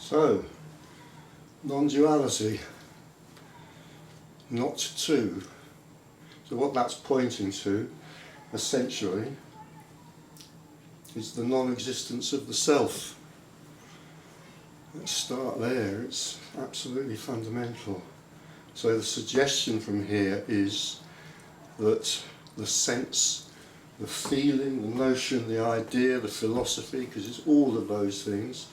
So, non-duality, not two. So what that's pointing to, essentially, is the non-existence of the self. Let's start there, it's absolutely fundamental. So the suggestion from here is that the sense, the feeling, the notion, the idea, the philosophy, because it's all of those things,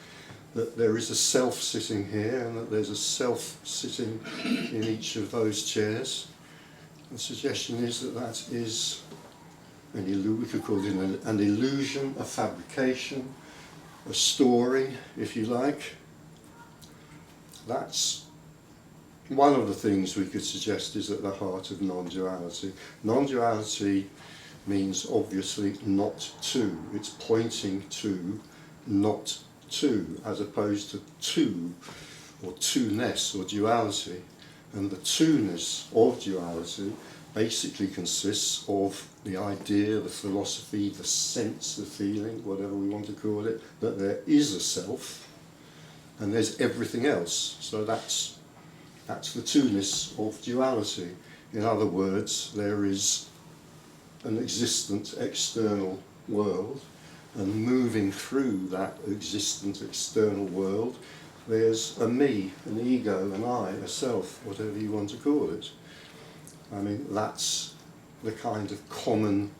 that there is a self sitting here and that there's a self sitting in each of those chairs. The suggestion is that that is we could call it an illusion, a fabrication, a story, if you like. That's one of the things we could suggest is at the heart of non-duality. Non-duality means obviously not two. It's pointing to not two, as opposed to two, or two-ness, or duality. And the two-ness of duality basically consists of the idea, the philosophy, the sense, the feeling, whatever we want to call it, that there is a self, and there's everything else. So that's the two-ness of duality. In other words, there is an existent external world, and moving through that existent external world, there's a me, an ego, an I, a self, whatever you want to call it. I mean, that's the kind of common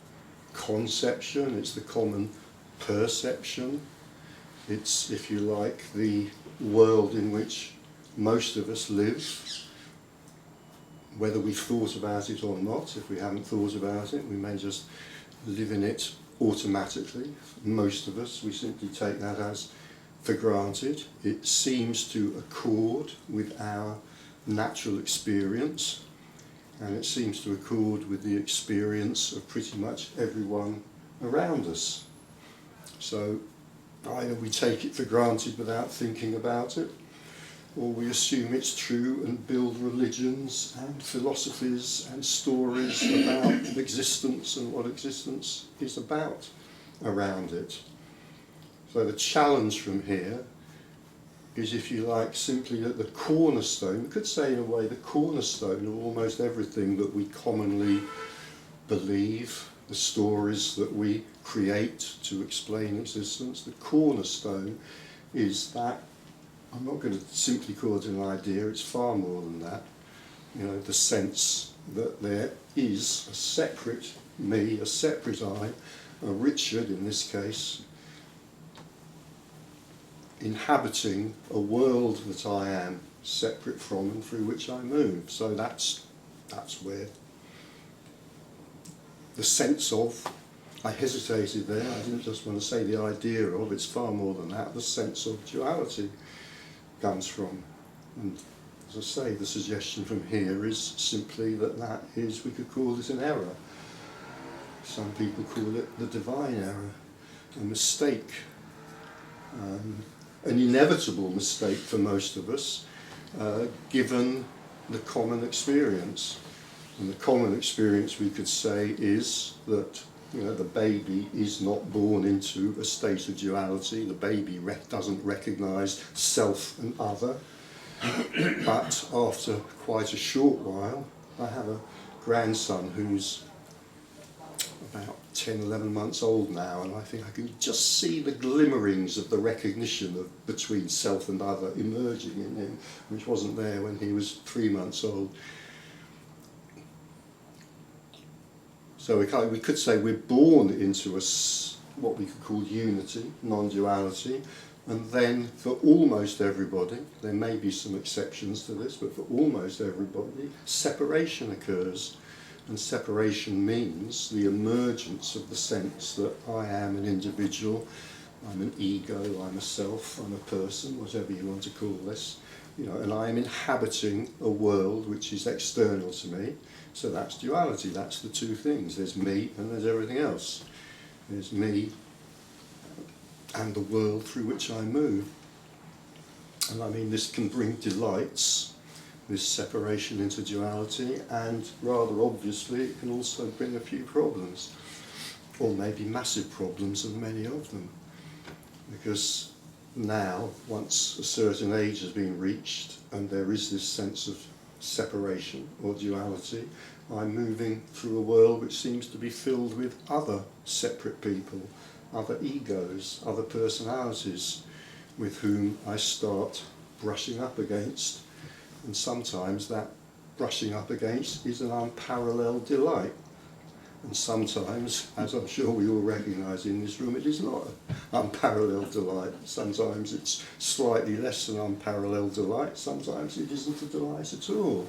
conception, it's the common perception, it's, if you like, the world in which most of us live, whether we've thought about it or not. If we haven't thought about it, we may just live in it automatically. Most of us, we simply take that as for granted. It seems to accord with our natural experience, and it seems to accord with the experience of pretty much everyone around us. So either we take it for granted without thinking about it, or we assume it's true and build religions and philosophies and stories about existence and what existence is about around it. So the challenge from here is, if you like, simply that the cornerstone, we could say in a way the cornerstone of almost everything that we commonly believe, the stories that we create to explain existence, the cornerstone is that, I'm not going to simply call it an idea, it's far more than that. You know, the sense that there is a separate me, a separate I, a Richard in this case, inhabiting a world that I am separate from and through which I move. So that's where the sense of, I hesitated there, I didn't just want to say the idea of, it's far more than that, the sense of duality comes from. And as I say, the suggestion from here is simply that is, we could call it an error. Some people call it the divine error, a mistake, an inevitable mistake for most of us, given the common experience. And the common experience, we could say, is that, you know, the baby is not born into a state of duality. The baby doesn't recognise self and other. But after quite a short while, I have a grandson who's about 10, 11 months old now, and I think I can just see the glimmerings of the recognition of between self and other emerging in him, which wasn't there when he was 3 months old. So we could say we're born into what we could call unity, non-duality, and then for almost everybody, there may be some exceptions to this, but for almost everybody, separation occurs. And separation means the emergence of the sense that I am an individual, I'm an ego, I'm a self, I'm a person, whatever you want to call this, you know, and I am inhabiting a world which is external to me. So that's duality, that's the two things. There's me and there's everything else. There's me and the world through which I move. And I mean, this can bring delights, this separation into duality, and rather obviously it can also bring a few problems, or maybe massive problems, and many of them. Because now, once a certain age has been reached and there is this sense of separation or duality, I'm moving through a world which seems to be filled with other separate people, other egos, other personalities with whom I start brushing up against. And sometimes that brushing up against is an unparalleled delight. And sometimes, as I'm sure we all recognise in this room, it is not an unparalleled delight. Sometimes it's slightly less than unparalleled delight, sometimes it isn't a delight at all.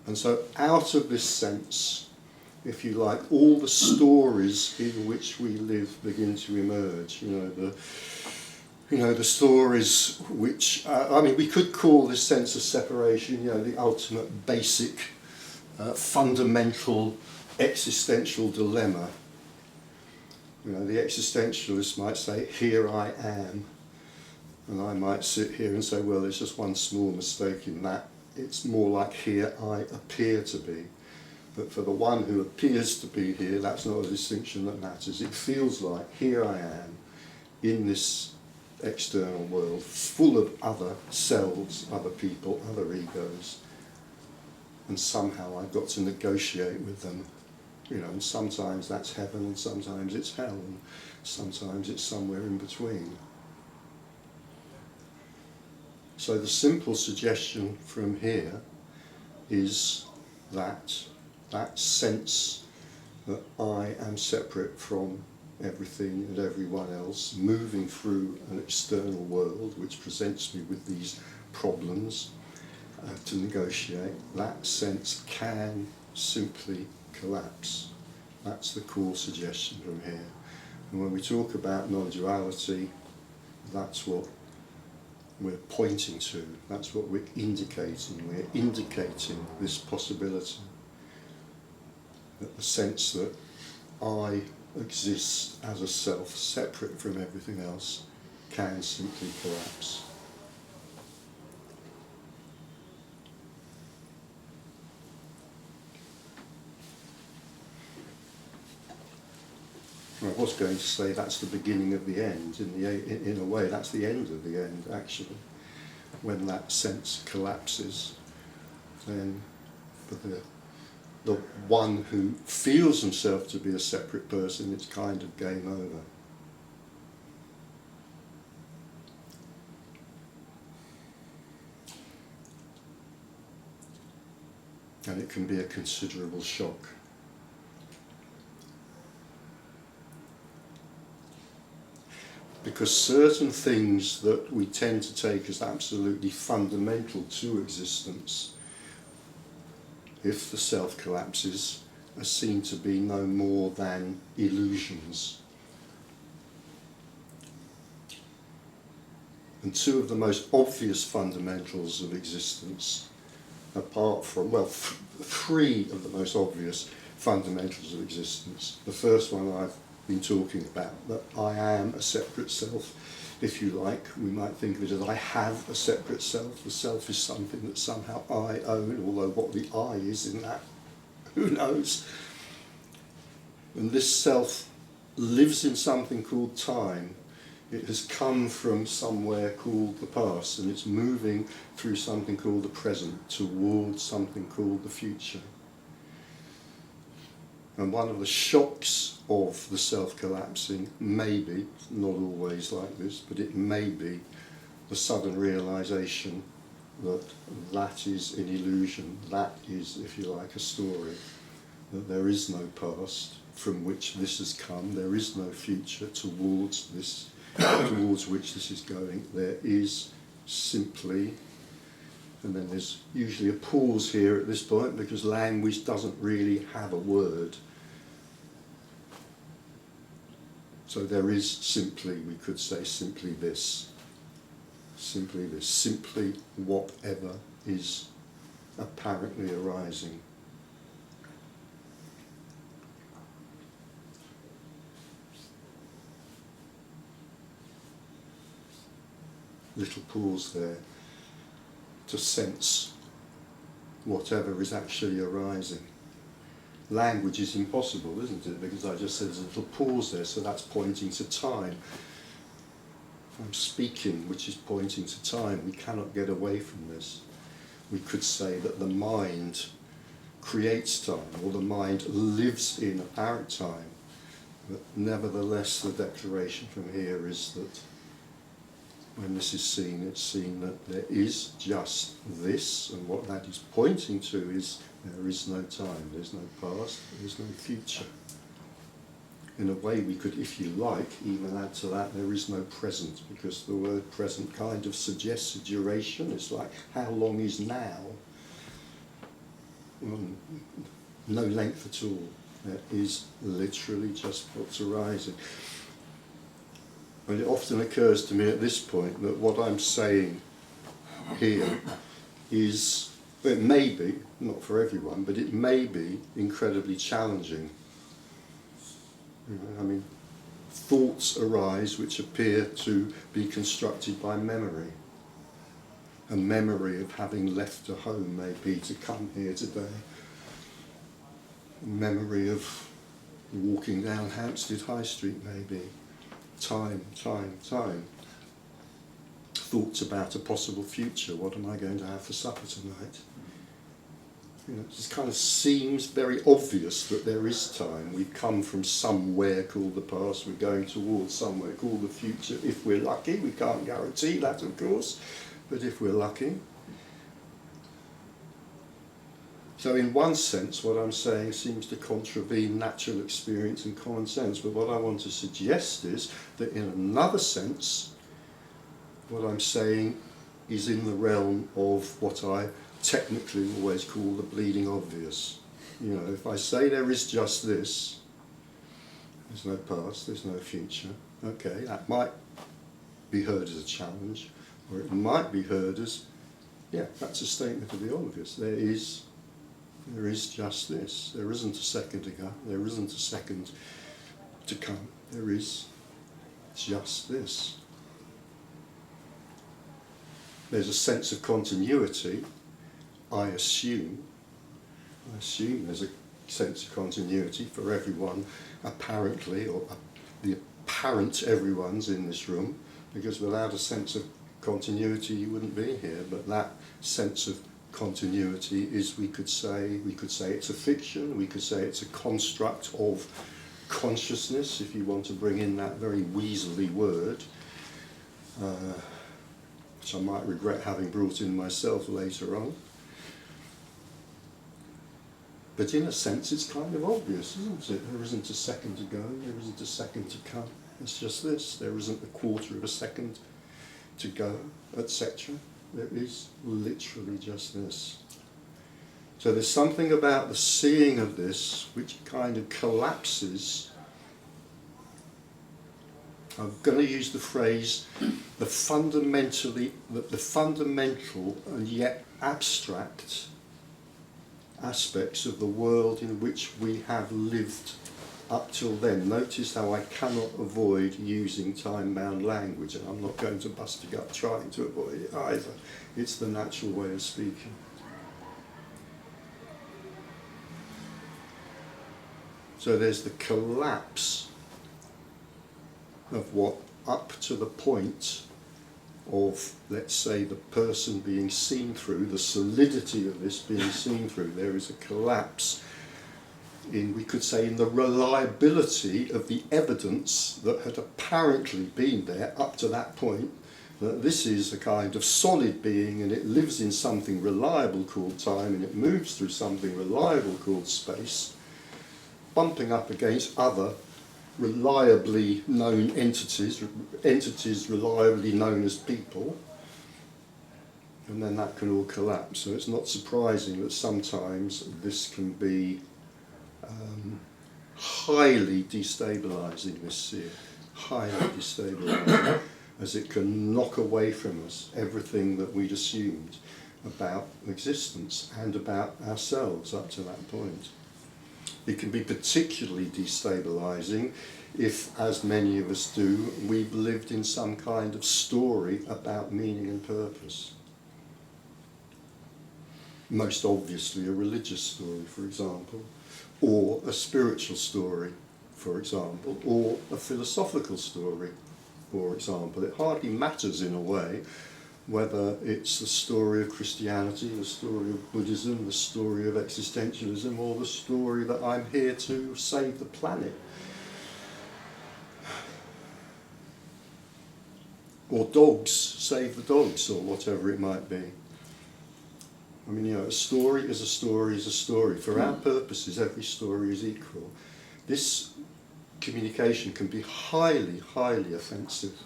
And so out of this sense, if you like, all the stories in which we live begin to emerge. The stories which, we could call this sense of separation, the ultimate basic fundamental existential dilemma. The existentialist might say, here I am. And I might sit here and say, well, there's just one small mistake in that. It's more like, here I appear to be. But for the one who appears to be here, that's not a distinction that matters. It feels like, here I am, in this external world, full of other selves, other people, other egos. And somehow I've got to negotiate with them, and sometimes that's heaven and sometimes it's hell and sometimes it's somewhere in between. So the simple suggestion from here is that sense that I am separate from everything and everyone else, moving through an external world which presents me with these problems, to negotiate, that sense can simply collapse. That's the core suggestion from here. And when we talk about non-duality, that's what we're pointing to, that's what we're indicating. We're indicating this possibility, that the sense that I exist as a self, separate from everything else, can simply collapse. I was going to say that's the beginning of the end. In a way, that's the end of the end, actually. When that sense collapses, then for the one who feels himself to be a separate person, it's kind of game over. And it can be a considerable shock. Because certain things that we tend to take as absolutely fundamental to existence, if the self collapses, are seen to be no more than illusions. And two of the most obvious fundamentals of existence, apart from, three of the most obvious fundamentals of existence. The first one I've been talking about, that I am a separate self, if you like. We might think of it as I have a separate self. The self is something that somehow I own, although what the I is in that, who knows? And this self lives in something called time. It has come from somewhere called the past, and it's moving through something called the present towards something called the future. And one of the shocks of the self-collapsing may be, not always like this, but it may be the sudden realisation that that is an illusion, that is, if you like, a story, that there is no past from which this has come, there is no future towards this, towards which this is going. There is simply, and then there's usually a pause here at this point because language doesn't really have a word. So there is simply, we could say simply this, simply whatever is apparently arising. Little pause there to sense whatever is actually arising. Language is impossible, isn't it? Because I just said there's a little pause there, so that's pointing to time. I'm speaking, which is pointing to time. We cannot get away from this. We could say that the mind creates time, or the mind lives in apparent time. But nevertheless, the declaration from here is that when this is seen, it's seen that there is just this, and what that is pointing to is there is no time, there's no past, there's no future. In a way, we could, if you like, even add to that, there is no present, because the word present kind of suggests a duration. It's like, how long is now? Well, no length at all. There is literally just what's arising. And it often occurs to me at this point that what I'm saying here is, it may be, not for everyone, but it may be incredibly challenging. I mean, thoughts arise which appear to be constructed by memory. A memory of having left a home, maybe, to come here today. A memory of walking down Hampstead High Street, maybe. Time. Thoughts about a possible future. What am I going to have for supper tonight? You know, it just kind of seems very obvious that there is time. We've come from somewhere called the past, we're going towards somewhere called the future. If we're lucky, we can't guarantee that, of course, but if we're lucky. So in one sense, what I'm saying seems to contravene natural experience and common sense, but what I want to suggest is that in another sense, what I'm saying is in the realm of what I technically always call the bleeding obvious. You know, if I say there is just this, there's no past, there's no future, okay, that might be heard as a challenge, or it might be heard as, yeah, that's a statement of the obvious. There is just this. There isn't a second to go, there isn't a second to come, there is just this. There's a sense of continuity. I assume there's a sense of continuity for everyone, apparently, or the apparent everyone's in this room, because without a sense of continuity you wouldn't be here. But that sense of continuity is, we could say it's a fiction, we could say it's a construct of consciousness, if you want to bring in that very weaselly word, which I might regret having brought in myself later on. But in a sense, it's kind of obvious, isn't it? There isn't a second to go, there isn't a second to come. It's just this. There isn't a quarter of a second to go, etc. There is literally just this. So there's something about the seeing of this which kind of collapses. I'm going to use the phrase, the fundamental and yet abstract aspects of the world in which we have lived up till then. Notice how I cannot avoid using time-bound language, and I'm not going to bust a gut trying to avoid it either. It's the natural way of speaking. So there's the collapse of what up to the point of, let's say, the person being seen through, the solidity of this being seen through. There is a collapse in, we could say, in the reliability of the evidence that had apparently been there up to that point, that this is a kind of solid being and it lives in something reliable called time and it moves through something reliable called space, bumping up against other reliably known entities reliably known as people, and then that can all collapse. So it's not surprising that sometimes this can be highly destabilising, this seer, highly destabilising, as it can knock away from us everything that we'd assumed about existence and about ourselves up to that point. It can be particularly destabilising if, as many of us do, we've lived in some kind of story about meaning and purpose. Most obviously a religious story, for example, or a spiritual story, for example, or a philosophical story, for example. It hardly matters in a way whether it's the story of Christianity, the story of Buddhism, the story of existentialism, or the story that I'm here to save the planet. Or dogs, save the dogs, or whatever it might be. I mean, a story is a story is a story. For our purposes, every story is equal. This communication can be highly, highly offensive.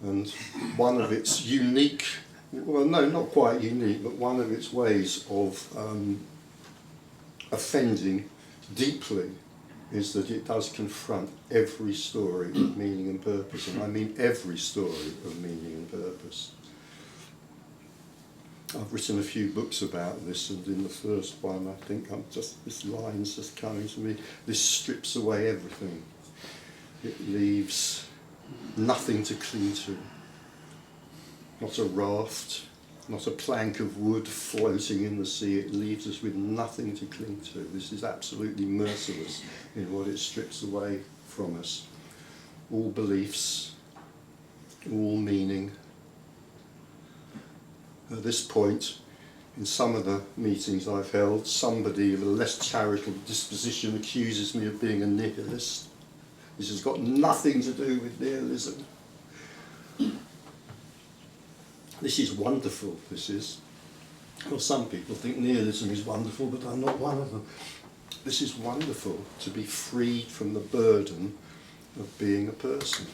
And one of its unique, well, no, not quite unique, but one of its ways of offending deeply is that it does confront every story of meaning and purpose. And I mean every story of meaning and purpose. I've written a few books about this, and in the first one, I think this line's just coming to me. This strips away everything. It leaves nothing to cling to. Not a raft, not a plank of wood floating in the sea. It leaves us with nothing to cling to. This is absolutely merciless in what it strips away from us. All beliefs, all meaning. At this point, in some of the meetings I've held, somebody with a less charitable disposition accuses me of being a nihilist. This has got nothing to do with nihilism. This is wonderful, this is. Well, some people think nihilism is wonderful, but I'm not one of them. This is wonderful, to be freed from the burden of being a person,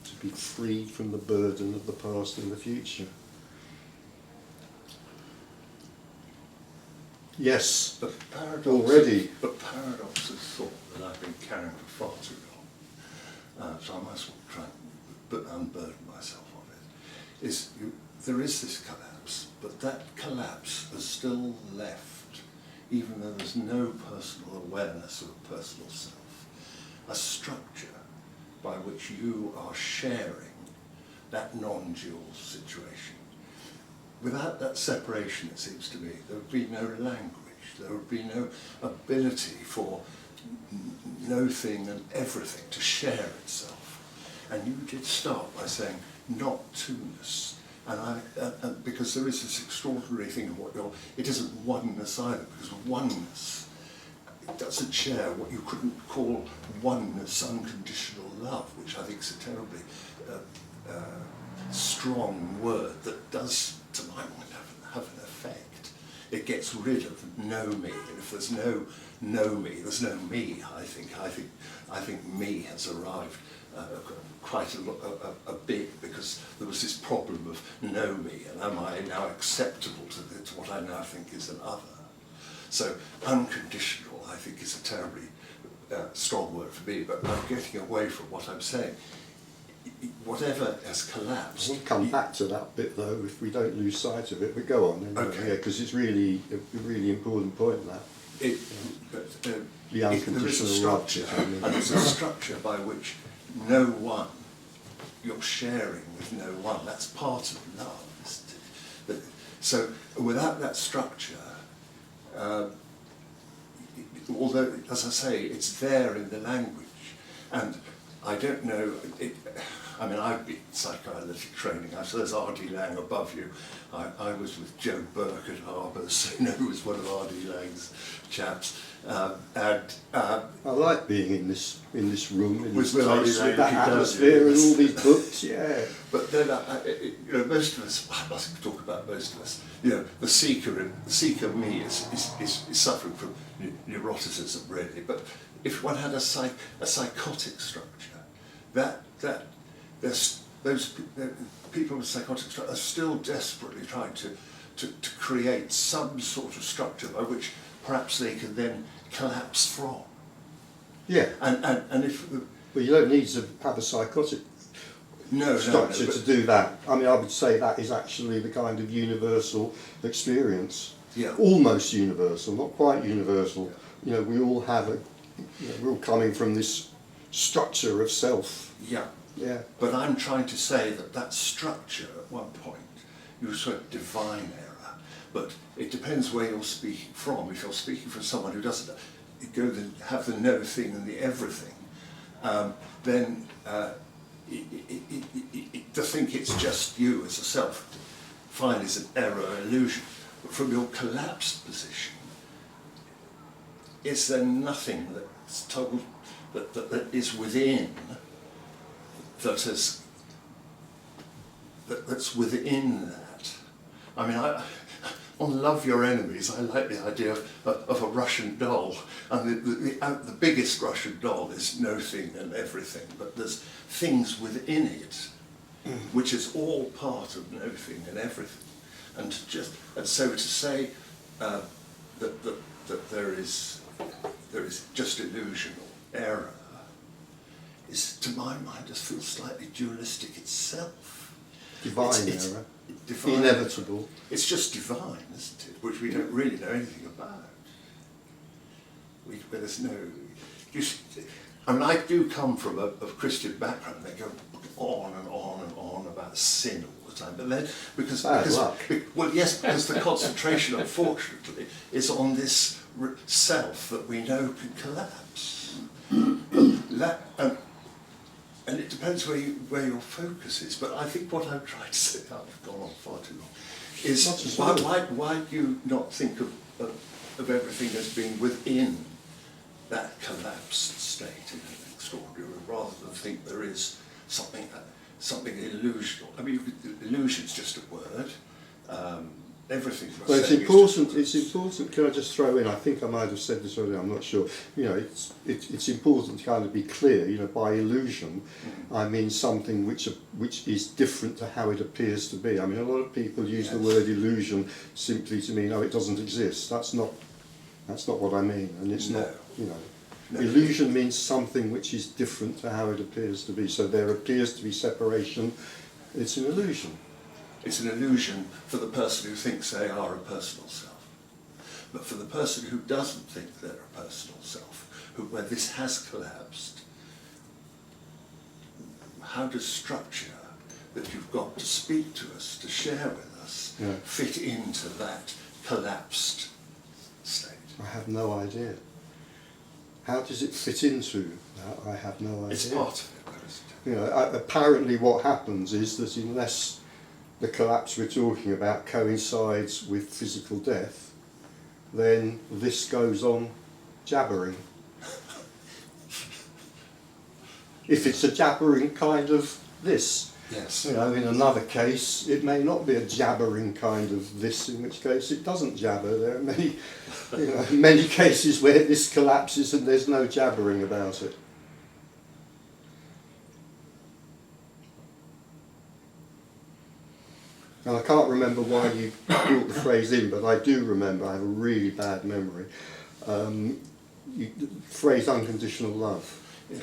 to be freed from the burden of the past and the future. Yes, but paradox, already. But paradox is thought that I've been carrying for far too long, so I might as well try and unburden myself of it. There is this collapse, but that collapse is still left, even though there's no personal awareness of a personal self, a structure by which you are sharing that non-dual situation. Without that separation, it seems to me, there would be no language, there would be no ability for no thing and everything to share itself. And you did start by saying, not two-ness. And because there is this extraordinary thing of what it isn't oneness either, because oneness, it doesn't share what you couldn't call oneness, unconditional love, which I think is a terribly strong word that does, to my mind, have an effect. It gets rid of no me, and if there's no me, there's no me. I think me has arrived quite a bit, because there was this problem of no me, and am I now acceptable to what I now think is an other? So unconditional, I think, is a terribly strong word for me, but I'm getting away from what I'm saying. Whatever has collapsed. We'll come back to that bit though if we don't lose sight of it. But go on, anyway, okay. Yeah, because it's really a really important point. That the unconditional rupture, and there's a structure by which no one, you're sharing with no one. That's part of love, isn't it? So without that structure, although, as I say, it's there in the language, and I don't know, I mean, I've been psychoanalytic training, so there's R.D. Laing above you. I was with Joe Burke at Harbour, so who was one of R.D. Laing's chaps. I like being in this room, in this with place, R.D. with that Laing, atmosphere and all these books, yeah. But then, most of us, I must talk about most of us, the seeker me is suffering from neuroticism, really. But if one had a psychotic structure, those people with psychotic structure are still desperately trying to create some sort of structure by which perhaps they can then collapse from. Yeah. And if well, you don't need to have a psychotic structure to do that. I mean, I would say that is actually the kind of universal experience. Yeah. Almost universal, not quite universal. Yeah. We all have we're all coming from this structure of self. Yeah. Yeah. But I'm trying to say that structure at one point, you sort of divine error, but it depends where you're speaking from. If you're speaking from someone who doesn't have the no thing and the everything, then to think it's just you as a self, fine, is an error, illusion. But from your collapsed position, is there nothing that's told that is within that's within that? I mean, on Love Your Enemies, I like the idea of a Russian doll, and the biggest Russian doll is no thing and everything, but there's things within it, which is all part of no thing and everything, and so to say that there is just illusion or error is, to my mind, just feels slightly dualistic itself. Divine It's error. divine. Inevitable. It's just divine, isn't it? Which we don't really know anything about. Where there's no. I mean, I do come from a Christian background. They go on and on and on about sin all the time, but then because well, yes, because the concentration, unfortunately, is on this self that we know can collapse. And it depends where your focus is. But I think what I'm trying to say, I've gone on far too long, is why do you not think of everything as being within that collapsed state in an extraordinary way, rather than think there is something illusional? I mean, illusion's just a word. Everything. Well, it's important. It's important. Can I just throw in? I think I might have said this earlier. I'm not sure. You know, it's important to kind of be clear. You know, by illusion, I mean something which is different to how it appears to be. I mean, a lot of people use the word illusion simply to mean, oh, it doesn't exist. That's not what I mean, and it's not. You know, illusion means something which is different to how it appears to be. So there appears to be separation. It's an illusion. It's an illusion for the person who thinks they are a personal self. But for the person who doesn't think they're a personal self, where this has collapsed, how does structure that you've got to speak to us, to share with us, fit into that collapsed state? I have no idea. How does it fit into that? I have no idea. It's part of it, though, isn't it? You know, apparently what happens is that unless the collapse we're talking about coincides with physical death, then this goes on jabbering. If it's a jabbering kind of this. Yes. You know, in another case, it may not be a jabbering kind of this, in which case it doesn't jabber. There are many cases where this collapses and there's no jabbering about it. And I can't remember why you brought the phrase in, but I do remember, I have a really bad memory, the phrase unconditional love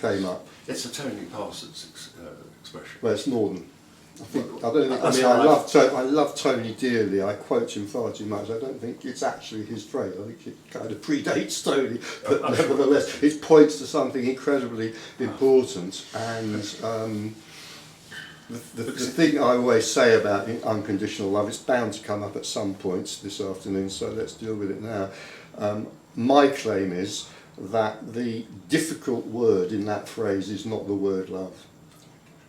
came up. It's a Tony Parsons expression. Well, it's more than, I love Tony dearly, I quote him far too much. I don't think it's actually his phrase, I think it kind of predates Tony, but nevertheless it points to something incredibly important. And the thing I always say about unconditional love, it's bound to come up at some points this afternoon, so let's deal with it now. My claim is that the difficult word in that phrase is not the word love.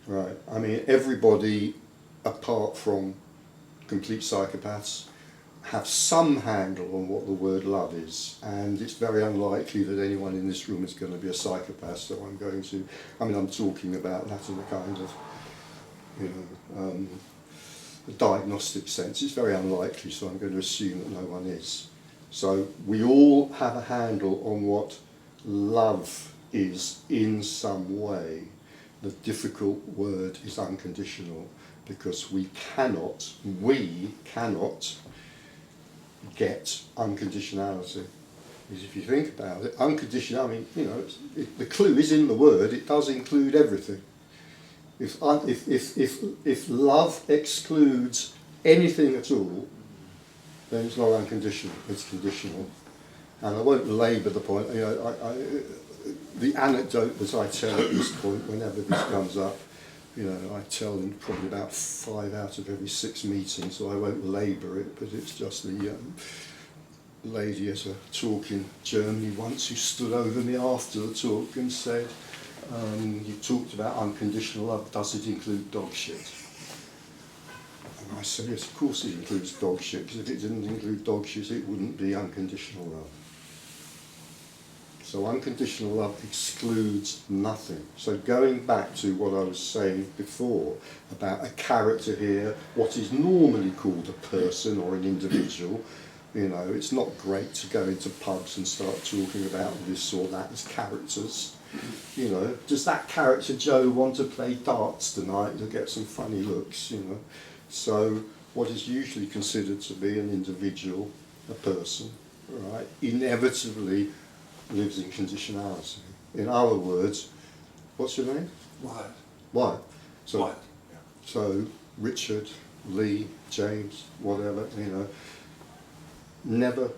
Right. I mean, everybody, apart from complete psychopaths, have some handle on what the word love is, and it's very unlikely that anyone in this room is going to be a psychopath, so I'm talking about that in a kind of, a diagnostic sense. It's very unlikely, so I'm going to assume that no one is. So we all have a handle on what love is in some way. The difficult word is unconditional, because we cannot get unconditionality. Because if you think about it, unconditional, the clue is in the word, it does include everything. If love excludes anything at all, then it's not unconditional, it's conditional. And I won't labour the point. The anecdote that I tell at this point, whenever this comes up, I tell in probably about 5 out of every 6 meetings, so I won't labour it, but it's just the lady at a talk in Germany once who stood over me after the talk and said, You talked about unconditional love. Does it include dog shit? And I said, yes, of course it includes dog shit, because if it didn't include dog shit, it wouldn't be unconditional love. So unconditional love excludes nothing. So going back to what I was saying before about a character here, what is normally called a person or an individual, you know, it's not great to go into pubs and start talking about this or that as characters. You know, does that character Joe want to play darts tonight to get some funny looks, you know? So what is usually considered to be an individual, a person, right, inevitably lives in conditionality. In other words, what's your name? Wyatt. Wyatt. So, Wyatt. Yeah. so Richard, Lee, James, whatever, you know, never.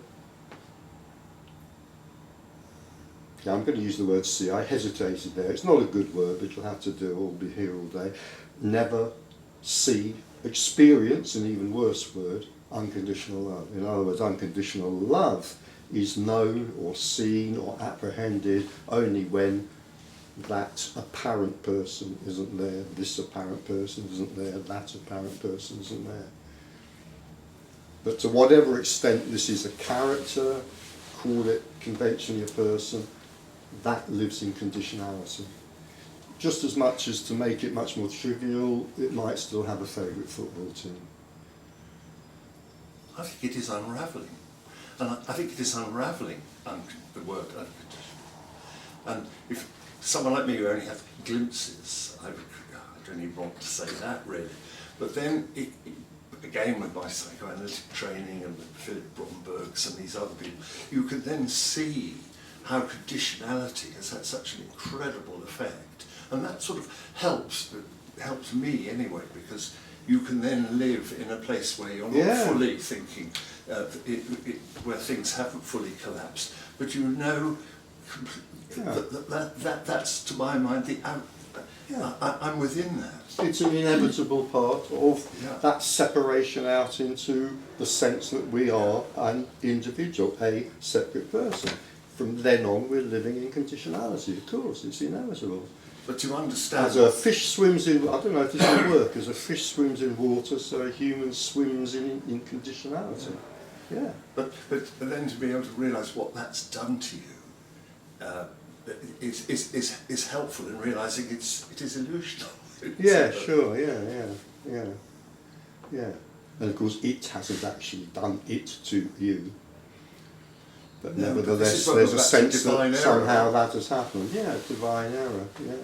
Yeah, I'm going to use the word see. I hesitated there. It's not a good word, but you'll have to do. I'll be here all day. Never see, experience, an even worse word, unconditional love. In other words, unconditional love is known or seen or apprehended only when that apparent person isn't there, this apparent person isn't there, that apparent person isn't there. But to whatever extent this is a character, call it conventionally a person, that lives in conditionality. Just as much as to make it much more trivial, it might still have a favourite football team. I think it is unravelling. And I think it is unravelling the word unconditional. And if someone like me who only has glimpses, I don't even want to say that really. But then, again with my psychoanalytic training and with Philip Brombergs and these other people, you can then see how conditionality has had such an incredible effect. And that sort of helps me anyway, because you can then live in a place where you're not fully thinking, where things haven't fully collapsed, but you know that's, to my mind, I'm within that. It's an inevitable part of that separation out into the sense that we are an individual, a separate person. From then on, we're living in conditionality, of course, it's inevitable. But to understand... As a fish swims in, I don't know if this will work, as a fish swims in water, so a human swims in conditionality. Yeah. But then to be able to realise what that's done to you is helpful in realising it is illusional. Yeah, sure, yeah. And of course it hasn't actually done it to you. But no, nevertheless, there's a sense that somehow that has happened. Yeah, divine error, yeah.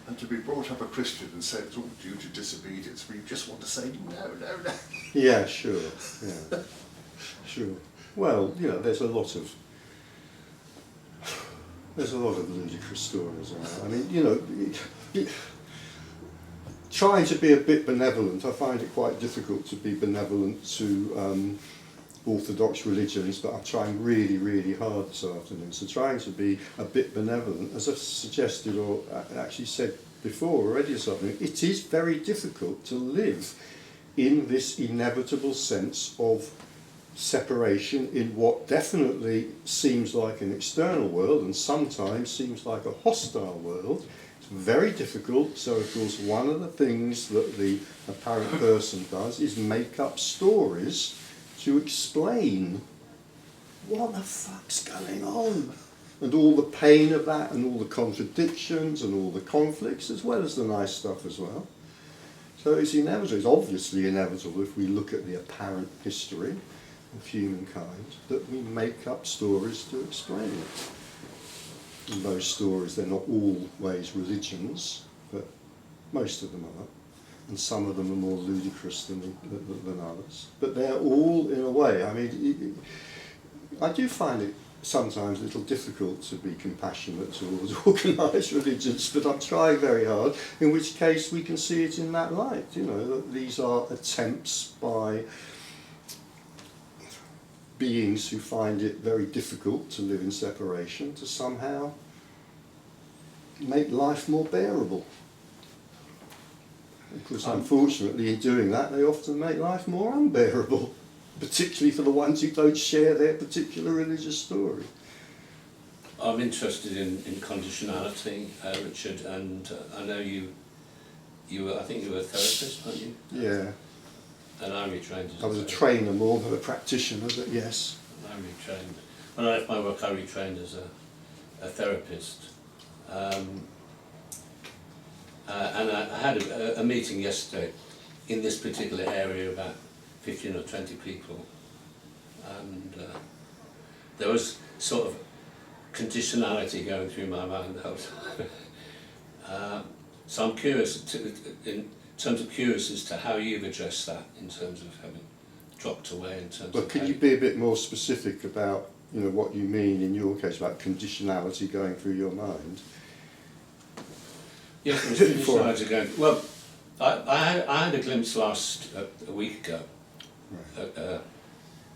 And to be brought up a Christian and said it's all due to disobedience, we just want to say, no. Yeah, sure, yeah. Sure. Well, you know, there's a lot of ludicrous stories around. I mean, you know, trying to be a bit benevolent, I find it quite difficult to be benevolent to orthodox religions, but I'm trying really, really hard this afternoon. So trying to be a bit benevolent, as I've suggested or actually said before already or something, it is very difficult to live in this inevitable sense of separation in what definitely seems like an external world and sometimes seems like a hostile world. It's very difficult. So of course one of the things that the apparent person does is make up stories to explain what the fuck's going on, and all the pain of that, and all the contradictions, and all the conflicts, as well as the nice stuff as well. So it's inevitable, it's obviously inevitable if we look at the apparent history of humankind, that we make up stories to explain it. And those stories, they're not always religions, but most of them are. And some of them are more ludicrous than others. But they're all, in a way, I mean, I do find it sometimes a little difficult to be compassionate towards organised religions, but I'm trying very hard, in which case we can see it in that light, you know, that these are attempts by beings who find it very difficult to live in separation to somehow make life more bearable. Of course, unfortunately, in doing that, they often make life more unbearable, particularly for the ones who don't share their particular religious story. I'm interested in conditionality, Richard, and I know you were, I think you were a therapist, weren't you? Yeah. And I retrained as I was a trainer more than a practitioner, but yes. I retrained. When I left my work, I retrained as a therapist. And I had a meeting yesterday in this particular area, about 15 or 20 people. And there was sort of conditionality going through my mind the whole time. So I'm curious, in terms of curious as to how you've addressed that, in terms of having dropped away, in terms But of... could you be a bit more specific about, you know, what you mean in your case about conditionality going through your mind? Yes, conditionality going... Well, I had a glimpse a week ago. Right.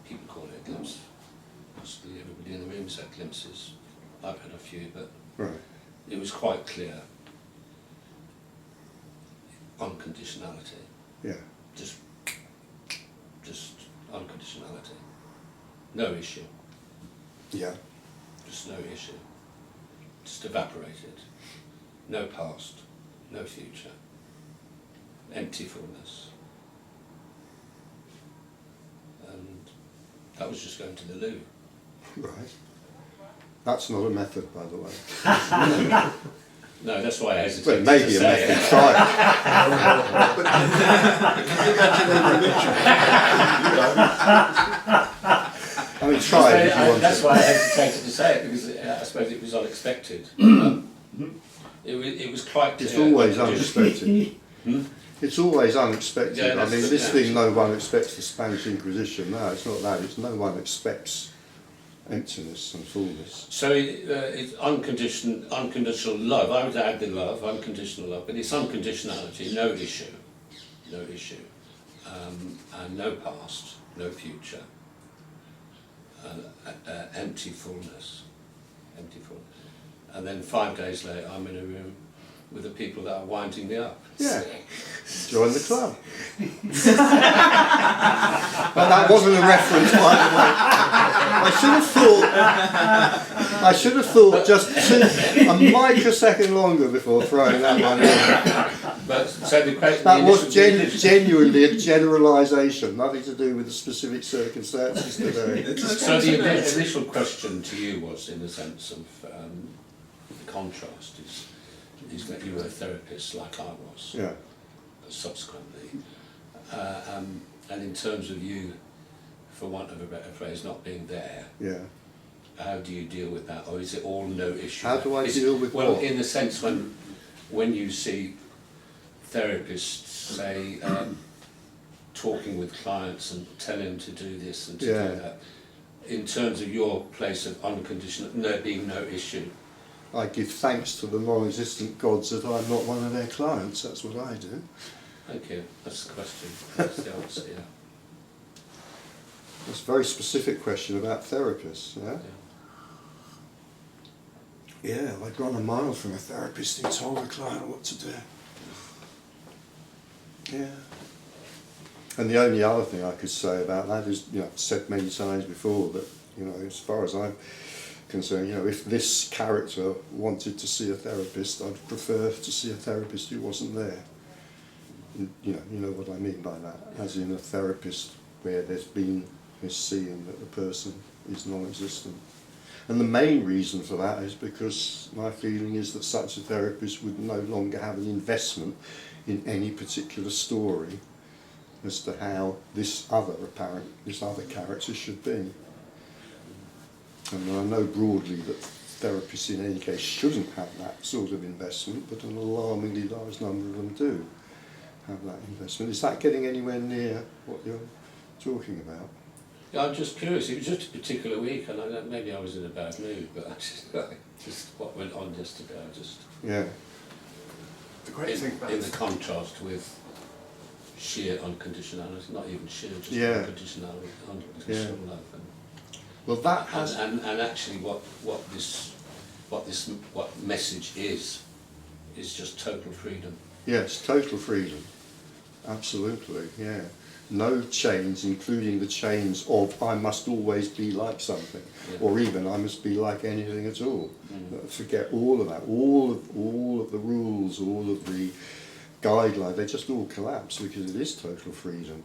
People call it a glimpse. Possibly everybody in the room's had glimpses. I've had a few, but Right. it was quite clear. Unconditionality. Yeah. Just unconditionality. No issue. Yeah. Just no issue. Just evaporated. No past. No future. Empty fullness. And that was just going to the loo. Right. That's not a method, by the way. No, that's why I Well, hesitated it may to be a say method. it. Try it. Can you imagine a religion? I mean, try it if you want That's to. why I hesitated to say it, because I suppose it was unexpected. It was quite clear. It's always unexpected. Hmm? It's always unexpected. Yeah, I that's mean, the- this yeah. thing, no one expects the Spanish Inquisition. No, it's not that. It's no one expects emptiness and fullness. So it's unconditional love. I would add the love, unconditional love, but it's unconditionality, no issue, and no past, no future, empty fullness. And then 5 days later, I'm in a room with the people that are winding me up. Yeah. Join the club. But that wasn't a reference, by the way. I should have thought just a microsecond longer before throwing that one in. But so the question, That was genuinely a generalisation, nothing to do with the specific circumstances today. So the initial question to you was, in the sense of the contrast, is that you were a therapist like I was, Yeah. subsequently, and in terms of you, for want of a better phrase, not being there, Yeah. how do you deal with that, or is it all no issue? How do I deal with well, what? in the sense when you see therapists say talking with clients and telling them to do this and to Yeah. do that, in terms of your place of unconditional, there being no issue. I give thanks to the non-existent gods that I'm not one of their clients. That's what I do. Thank you. That's the question. That's the answer. Yeah. That's a very specific question about therapists. Yeah. Yeah, I'd run a mile from a therapist who told a client what to do. Yeah. And the only other thing I could say about that is, you know, I've said many times before that, you know, as far as I'm concerned, you know, if this character wanted to see a therapist, I'd prefer to see a therapist who wasn't there. You know what I mean by that, as in a therapist where there's been this seeing that the person is non-existent. And the main reason for that is because my feeling is that such a therapist would no longer have an investment in any particular story as to how this other character should be. And I know broadly that therapists in any case shouldn't have that sort of investment, but an alarmingly large number of them do have that investment. Is that getting anywhere near what you're talking about? Yeah, I'm just curious. It was just a particular week, and maybe I was in a bad mood, but I just what went on yesterday. I just Yeah. The great thing about in the contrast with sheer unconditionality, not even sheer, just Yeah. unconditional love. Well, that has. And actually, what message is just total freedom. Yes, total freedom. Absolutely, yeah. no chains, including the chains of I must always be like something, or even I must be like anything at all. Forget all of that, all of the rules, all of the guidelines, they just all collapse because it is total freedom.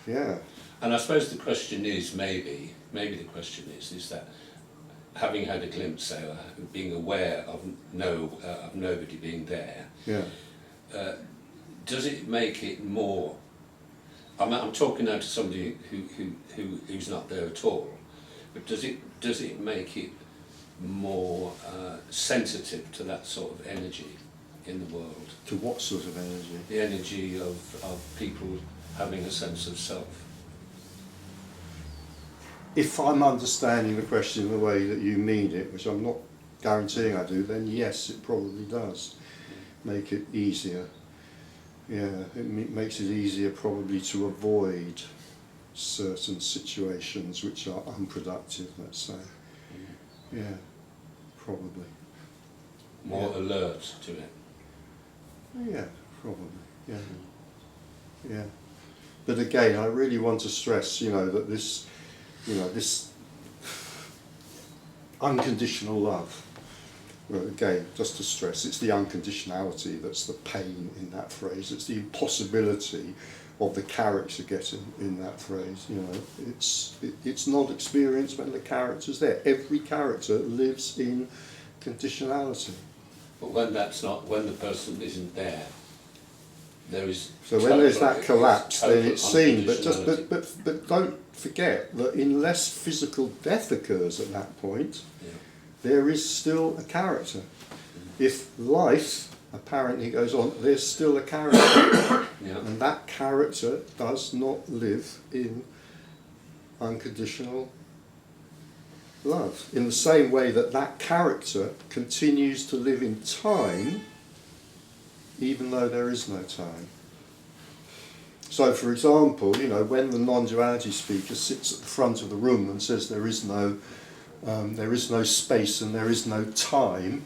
Yeah. And I suppose the question is, maybe the question is that having had a glimpse, being aware of nobody being there, does it make it more? I'm talking now to somebody who's not there at all, but does it make it more sensitive to that sort of energy in the world? To what sort of energy? The energy of people having a sense of self. If I'm understanding the question in the way that you mean it, which I'm not guaranteeing I do, then yes, it probably does make it easier. Yeah, it makes it easier probably to avoid certain situations which are unproductive, let's say. Yeah, probably. More alert to it. Yeah, probably. Yeah. Yeah. But again, I really want to stress, that this unconditional love, well, again, just to stress, it's the unconditionality that's the pain in that phrase. It's the impossibility of the character getting in that phrase. It's not experienced when the character's there. Every character lives in conditionality. But when the person isn't there, there is. So when there's that collapse, then it's seen. But don't forget that unless physical death occurs at that point, there is still a character. If life apparently goes on, there's still a character. And that character does not live in unconditional love. In the same way that character continues to live in time, even though there is no time. So, for example, when the non-duality speaker sits at the front of the room and says there is no space and there is no time,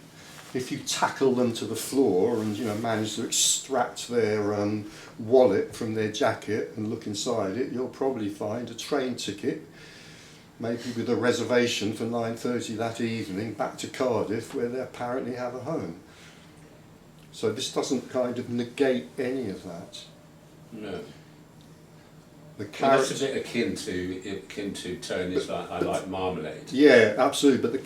if you tackle them to the floor and manage to extract their wallet from their jacket and look inside it, you'll probably find a train ticket, maybe with a reservation for 9:30 that evening back to Cardiff, where they apparently have a home. So this doesn't kind of negate any of that. No. Well, that's a bit akin to Tony's I like marmalade. Yeah, absolutely. But the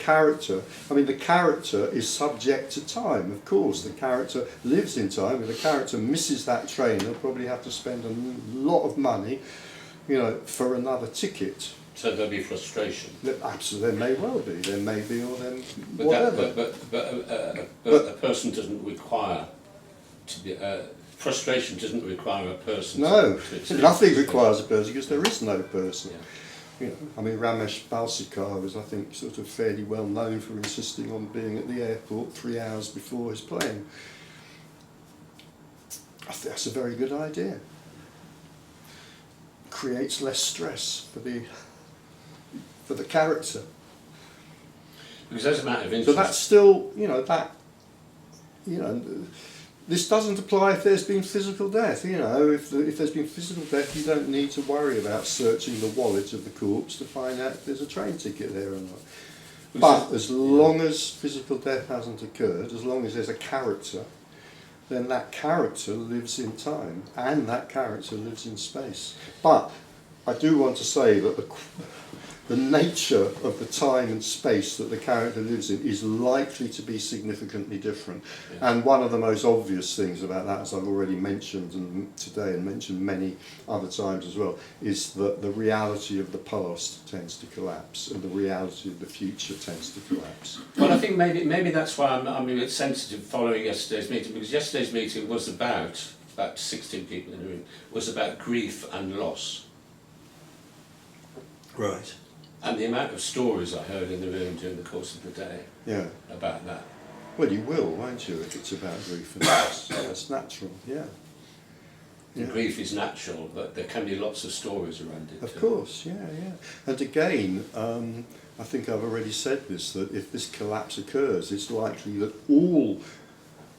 character is subject to time, of course. The character lives in time. If the character misses that train, they'll probably have to spend a lot of money, for another ticket. So there'll be frustration. Absolutely, there may well be. There may be, or then but whatever. But a person doesn't require to be. Frustration doesn't require a person. No, to nothing requires a person because there is no person. Ramesh Balsekar was, I think, sort of fairly well known for insisting on being at the airport 3 hours before his plane. I think that's a very good idea. Creates less stress for the character. Because as a matter of interest. So that's still, this doesn't apply if there's been physical death. If there's been physical death, you don't need to worry about searching the wallet of the corpse to find out if there's a train ticket there or not. But as long as physical death hasn't occurred, as long as there's a character, then that character lives in time and that character lives in space. But I do want to say that the nature of the time and space that the character lives in is likely to be significantly different. And one of the most obvious things about that, as I've already mentioned today and mentioned many other times as well, is that the reality of the past tends to collapse and the reality of the future tends to collapse. Well, I think maybe that's why I'm a bit sensitive following yesterday's meeting, because yesterday's meeting was about 16 people in the room, was about grief and loss. Right. And the amount of stories I heard in the room during the course of the day about that. Well, you will, won't you, if it's about grief and loss? That's natural, yeah. Grief is natural, but there can be lots of stories around it. Of course, yeah. And again, I think I've already said this, that if this collapse occurs, it's likely that all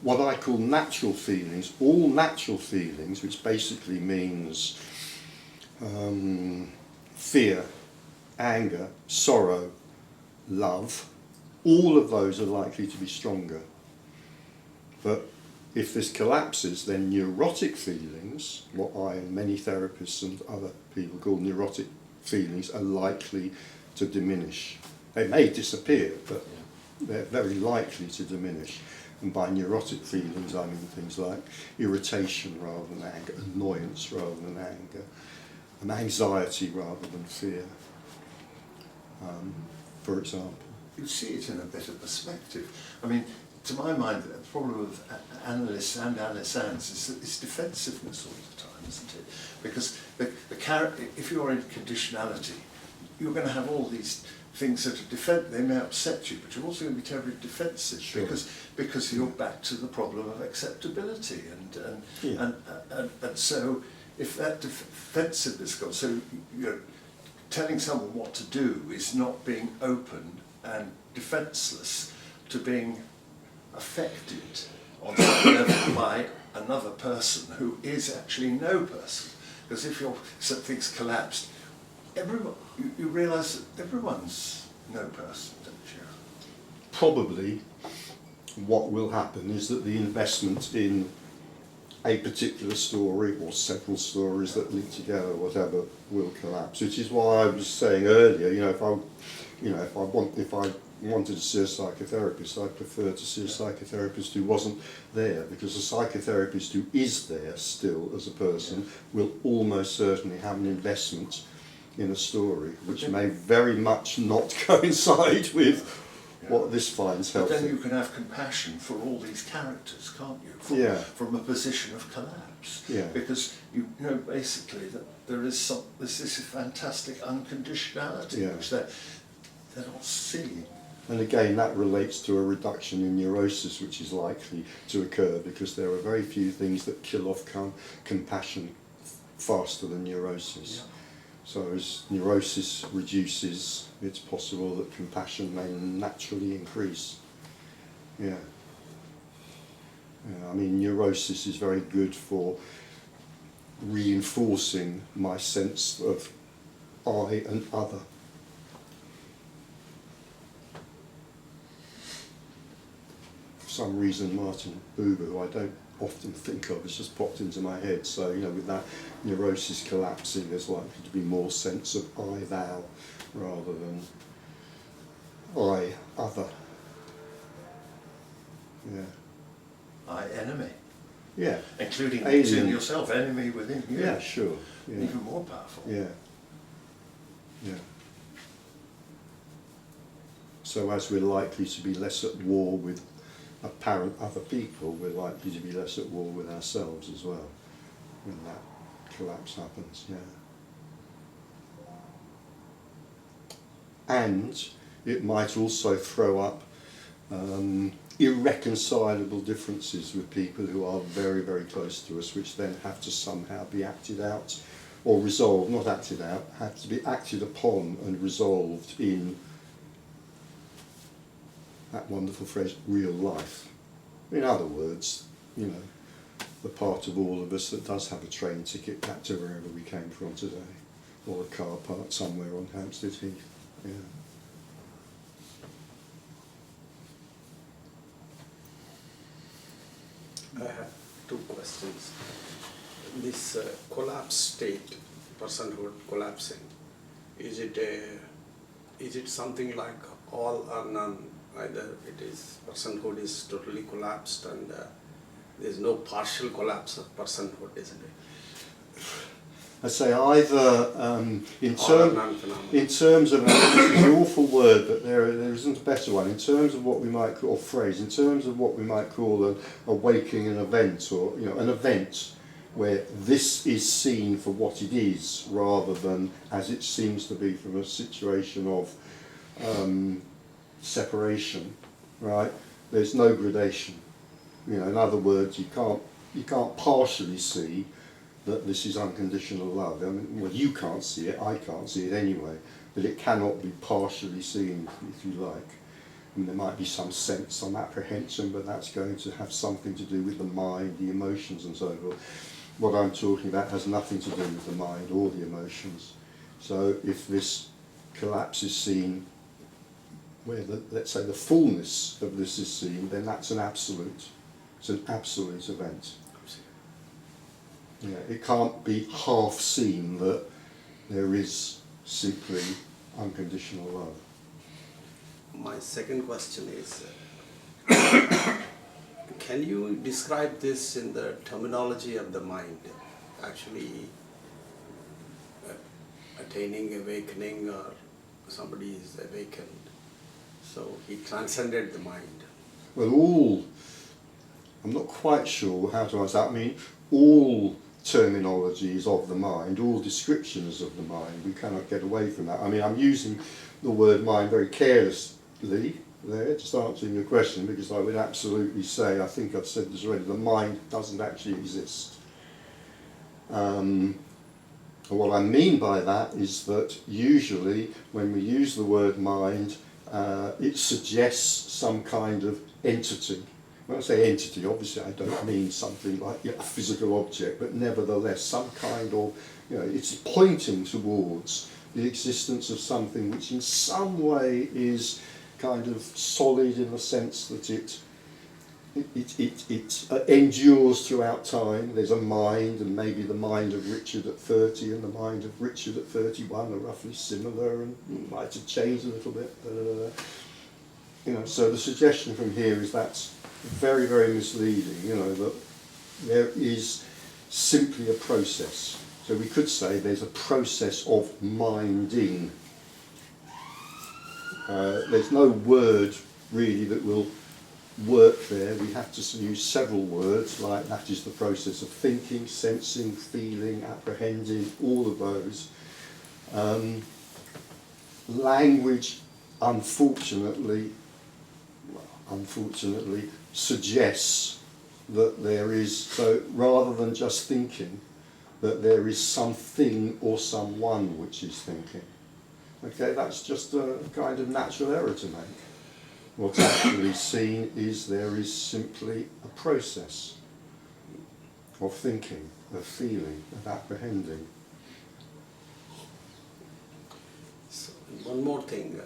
what I call natural feelings, which basically means fear, anger, sorrow, love, all of those are likely to be stronger. But if this collapses, then neurotic feelings, what I and many therapists and other people call neurotic feelings, are likely to diminish. They may disappear, but they're very likely to diminish. And by neurotic feelings, I mean things like irritation rather than anger, annoyance rather than anger, and anxiety rather than fear, for example. You see it in a better perspective. I mean, to my mind, the problem of analysts and analysans is defensiveness all the time, isn't it? Because if you're in conditionality, you're going to have all these things that are they may upset you, but you're also going to be terribly defensive. Sure. because you're back to the problem of acceptability, and so if that defensiveness goes, so you're telling someone what to do is not being open and defenceless to being affected on some level by another person who is actually no person. Because if something's collapsed, you realise that everyone's no person, don't you? Probably what will happen is that the investment in a particular story or several stories that link together or whatever will collapse, which is why I was saying earlier, if I wanted to see a psychotherapist, I'd prefer to see a psychotherapist who wasn't there, because a psychotherapist who is there still as a person will almost certainly have an investment in a story which may very much not coincide with what this finds helpful. But then you can have compassion for all these characters, can't you? From a position of collapse. Yeah. Because you know basically that there's this fantastic unconditionality which they're not seeing. And again, that relates to a reduction in neurosis, which is likely to occur because there are very few things that kill off compassion faster than neurosis. Yeah. So as neurosis reduces, it's possible that compassion may naturally increase. Yeah. I mean, neurosis is very good for reinforcing my sense of I and other. For some reason, Martin Buber, who I don't often think of, has just popped into my head. So, with that neurosis collapsing, there's likely to be more sense of I, thou, rather than I, other. Yeah. I, enemy. Yeah. Including within yourself, enemy within you. Yeah, sure. Yeah. Even more powerful. Yeah. Yeah. So as we're likely to be less at war with apparent other people, we're likely to be less at war with ourselves as well when that collapse happens, yeah. And it might also throw up irreconcilable differences with people who are very, very close to us, which then have to somehow be acted out or resolved, not acted out, have to be acted upon and resolved in that wonderful phrase, real life. In other words, the part of all of us that does have a train ticket back to wherever we came from today, or a car parked somewhere on Hampstead Heath. Yeah. I have two questions. This collapse state, personhood collapsing, is it something like all or none? Either it is personhood is totally collapsed and there is no partial collapse of personhood, isn't it? I say either in terms of, it's an awful word, but there isn't a better one, in terms of what we might call, or phrase, in terms of what we might call a waking an event, or an event where this is seen for what it is, rather than as it seems to be from a situation of separation, right? There's no gradation. In other words, you can't partially see that this is unconditional love. I mean, well, you can't see it, I can't see it anyway, but it cannot be partially seen, if you like. And there might be some sense, some apprehension, but that's going to have something to do with the mind, the emotions and so forth. what I'm talking about has nothing to do with the mind or the emotions. So if this collapse is seen where, let's say, the fullness of this is seen, then that's an absolute. It's an absolute event. Yeah, it can't be half seen that there is simply unconditional love. My second question is, can you describe this in the terminology of the mind? Actually, attaining awakening, or somebody is awakened, so he transcended the mind. Well, I'm not quite sure how to answer that. I mean, all terminologies of the mind, all descriptions of the mind, we cannot get away from that. I mean, I'm using the word mind very carelessly there, just answering your question, because I would absolutely say, I think I've said this already, the mind doesn't actually exist. And what I mean by that is that usually when we use the word mind, it suggests some kind of entity. When I say entity, obviously I don't mean something like a physical object, but nevertheless some kind of, it's pointing towards the existence of something which in some way is kind of solid in the sense that it endures throughout time. There's a mind, and maybe the mind of Richard at 30 and the mind of Richard at 31 are roughly similar and might have changed a little bit. So the suggestion from here is that's very, very misleading, that there is simply a process. So we could say there's a process of minding. There's no word really that will work there. We have to use several words, like that is the process of thinking, sensing, feeling, apprehending, all of those. Language, unfortunately, suggests that there is, so rather than just thinking, that there is something or someone which is thinking. Okay, that's just a kind of natural error to make. What's actually seen is there is simply a process of thinking, of feeling, of apprehending. So, one more thing.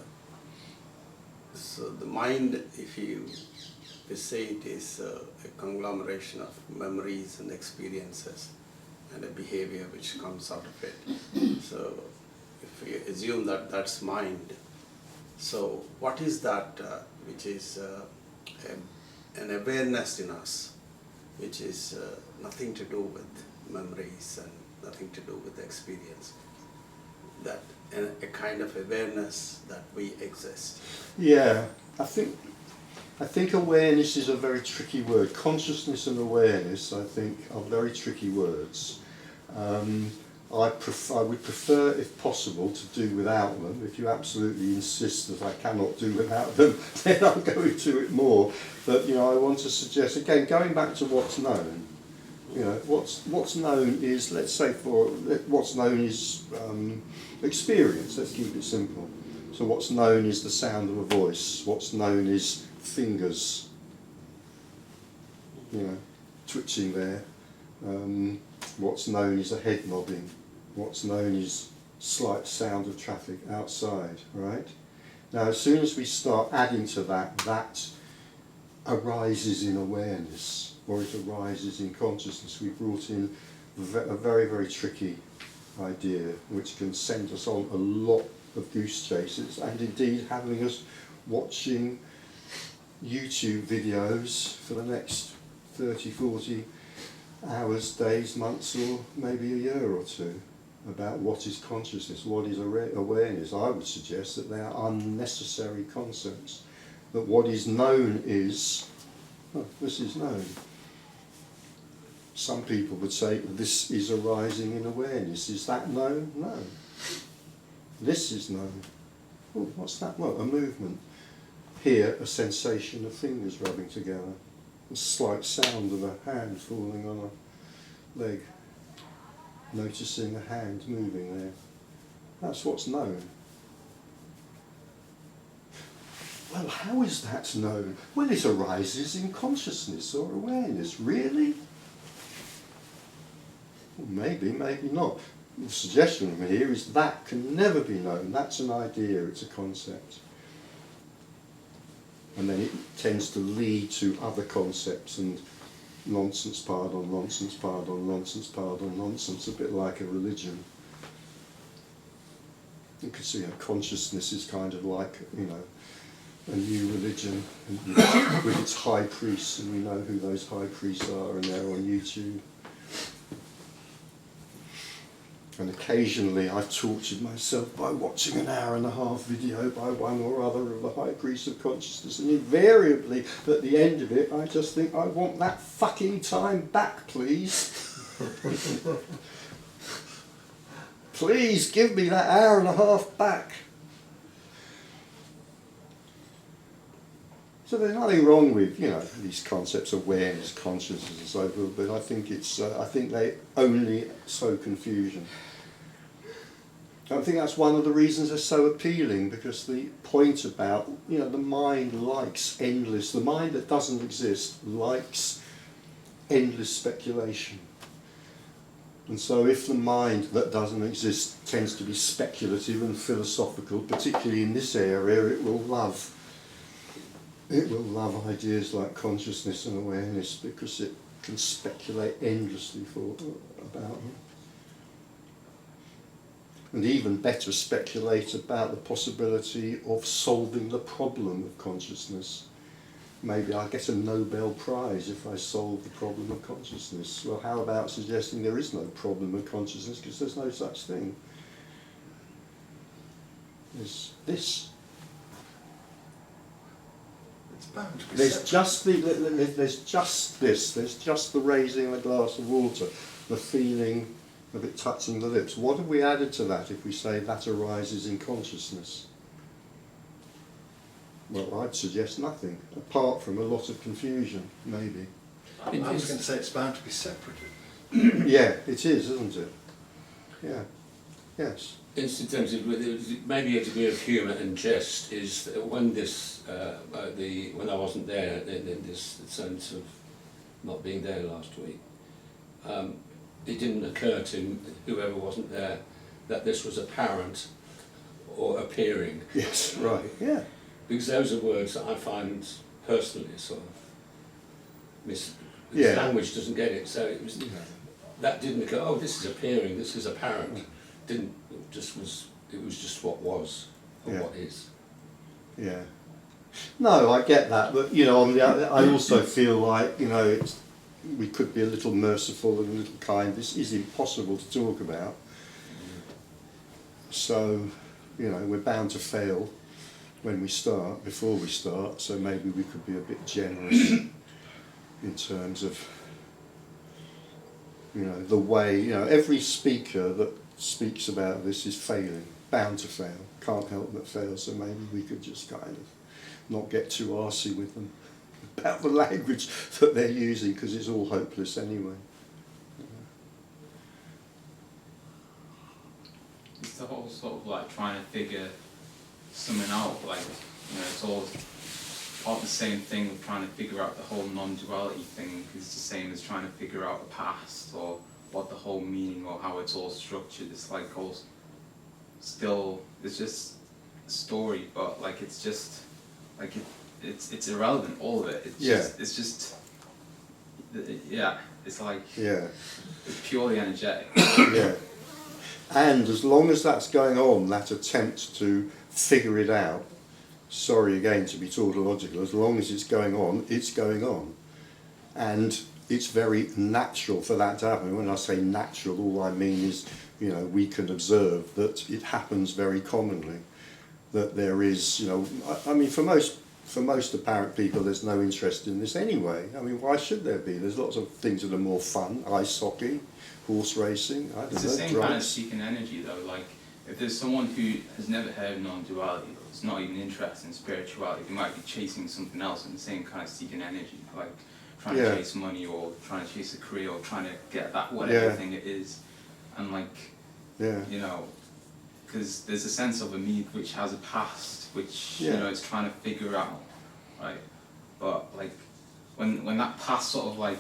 So the mind, if you say it is a conglomeration of memories and experiences and a behavior which comes out of it. So if we assume that that's mind, so what is that which is an awareness in us, which is nothing to do with memories and nothing to do with experience? That a kind of awareness that we exist. Yeah, I think awareness is a very tricky word. Consciousness and awareness, I think, are very tricky words. I would prefer, if possible, to do without them. If you absolutely insist that I cannot do without them, then I'll go into it more. But I want to suggest, again, going back to what's known. What's known is, let's say, what's known is experience. Let's keep it simple. So what's known is the sound of a voice. What's known is fingers, twitching there. What's known is a head nodding. What's known is slight sound of traffic outside, right? Now, as soon as we start adding to that, that arises in awareness, or it arises in consciousness. We brought in a very, very tricky idea, which can send us on a lot of goose chases, and indeed having us watching YouTube videos for the next 30, 40 hours, days, months, or maybe a year or two about what is consciousness, what is awareness. I would suggest that they are unnecessary concepts, that what is known is, this is known. Some people would say this is arising in awareness. Is that known? No. This is known. Oh, what's that? Well, a movement. Here, a sensation of fingers rubbing together. A slight sound of a hand falling on a leg. Noticing a hand moving there. That's what's known. Well, how is that known? Well, it arises in consciousness or awareness. Really? Well, maybe, maybe not. The suggestion from here is that can never be known. That's an idea, it's a concept. And then it tends to lead to other concepts and nonsense piled on nonsense piled on nonsense piled on nonsense, a bit like a religion. You could see how consciousness is kind of like, a new religion with its high priests, and we know who those high priests are, and they're on YouTube. And occasionally I've tortured myself by watching an 1.5-hour video by one or other of the high priests of consciousness, and invariably at the end of it I just think, I want that fucking time back, please. Please give me that 1.5 hours back. So there's nothing wrong with, these concepts, awareness, consciousness and so forth, but I think I think they only sow confusion. I think that's one of the reasons they're so appealing, because the point about, the mind likes endless, the mind that doesn't exist likes endless speculation. And so if the mind that doesn't exist tends to be speculative and philosophical, particularly in this area, it will love ideas like consciousness and awareness, because it can speculate endlessly about them. And even better, speculate about the possibility of solving the problem of consciousness. Maybe I'll get a Nobel Prize if I solve the problem of consciousness. Well, how about suggesting there is no problem of consciousness, because there's no such thing? There's this. There's just the raising of a glass of water, the feeling of it touching the lips. What have we added to that if we say that arises in consciousness? Well, I'd suggest nothing, apart from a lot of confusion, maybe. I was going to say it's bound to be separated. Yeah, it is, isn't it? Yeah, yes. Incidentally, maybe a degree of humour and jest is that when when I wasn't there, in this sense of not being there last week, it didn't occur to whoever wasn't there that this was apparent or appearing. Yes, right, yeah. Because those are words that I find personally sort of Yeah. language doesn't get it, so it was that didn't occur. Oh, this is appearing, this is apparent. It was just what was or what is. Yeah. No, I get that, but I also feel like we could be a little merciful and a little kind. This is impossible to talk about. So, we're bound to fail before we start, so maybe we could be a bit generous in terms of, the way, every speaker that speaks about this is failing, bound to fail, can't help but fail, so maybe we could just kind of not get too arsey with them about the language that they're using, because it's all hopeless anyway. It's the whole sort of like trying to figure something out, like, it's all part of the same thing of trying to figure out the whole non-duality thing, because it's the same as trying to figure out the past or what the whole meaning or how it's all structured. It's like all still, it's just a story, but like it's just like it's irrelevant, all of it. It's like it's purely energetic. Yeah. And as long as that's going on, that attempt to figure it out, sorry again to be tautological, as long as it's going on, it's going on. And it's very natural for that to happen. When I say natural, all I mean is, we can observe that it happens very commonly. That there is, I mean, for most apparent people, there's no interest in this anyway. I mean, why should there be? There's lots of things that are more fun, ice hockey, horse racing, I don't know, It's the same drugs. kind of seeking energy though, like if there's someone who has never heard of non-duality, it's not even interested in spirituality, they might be chasing something else in the same kind of seeking energy, like trying to chase money or trying to chase a career or trying to get that whatever thing it is. And like, because there's a sense of a me which has a past, which, it's trying to figure out, right? But like, when that past sort of like,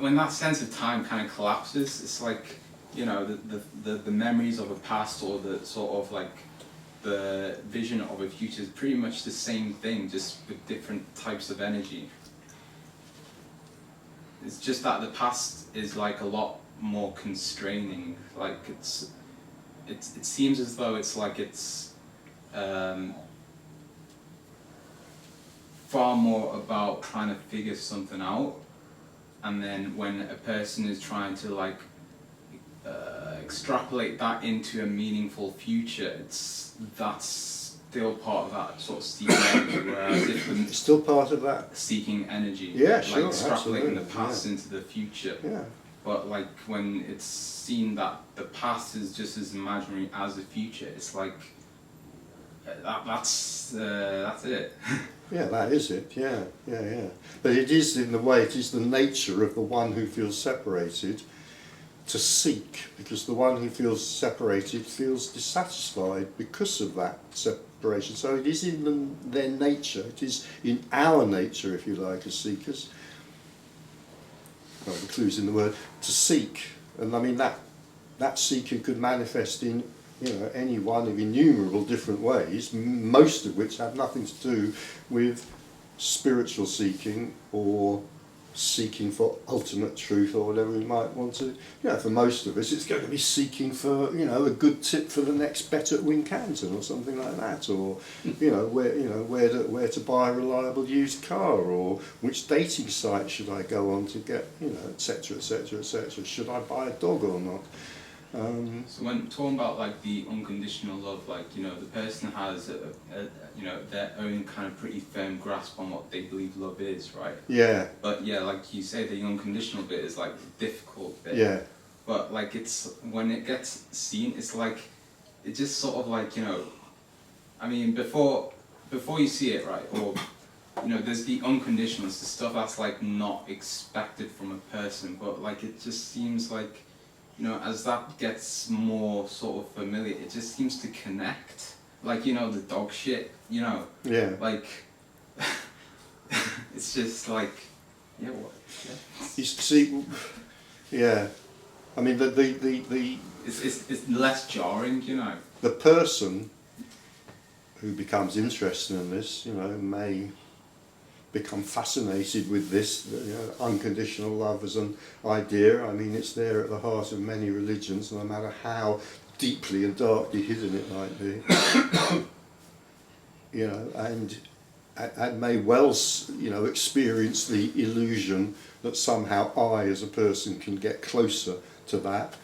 when that sense of time kind of collapses, it's like, you know, the memories of a past, or the sort of like the vision of a future is pretty much the same thing, just with different types of energy. It's just that the past is like a lot more constraining. Like it seems as though it's like it's far more about trying to figure something out, and then when a person is trying to like extrapolate that into a meaningful future, that's still part of that sort of seeking energy, whereas if the Still part of that. seeking energy, Yeah, like sure, extrapolating absolutely, the past yeah. into the future. Yeah. But like when it's seen that the past is just as imaginary as the future, it's like that's it. Yeah, that is it. Yeah. But it is, in the way, it is the nature of the one who feels separated to seek, because the one who feels separated feels dissatisfied because of that separation. So it is in their nature, it is in our nature, if you like, as seekers, well, the clue's in the word, to seek. And I mean, that seeking could manifest in, you know, any one of innumerable different ways, most of which have nothing to do with spiritual seeking or seeking for ultimate truth or whatever we might want to. You know, for most of us, it's going to be seeking for, you know, a good tip for the next bet at Wincanton or something like that, or where to buy a reliable used car, or which dating site should I go on to get, you know, etc., etc., etc. Should I buy a dog or not? So when talking about like the unconditional love, like, you know, the person has you know, their own kind of pretty firm grasp on what they believe love is, right? Yeah. But yeah, like you say, the unconditional bit is like the difficult bit. Yeah. But like it's when it gets seen, it's like it just sort of like, you know, I mean, before you see it, right, or you know, there's the unconditional, it's the stuff that's like not expected from a person, but like it just seems like, you know, as that gets more sort of familiar, it just seems to connect. Like, you know, the dog shit, you know. Yeah. Like, it's just like, yeah, what? Yeah. You see, yeah. I mean, the It's less jarring, you know. the person who becomes interested in this, you know, may become fascinated with this, you know, unconditional love as an idea. I mean, it's there at the heart of many religions, no matter how deeply and darkly hidden it might be. You know, and may well, you know, experience the illusion that somehow I, as a person, can get closer to that.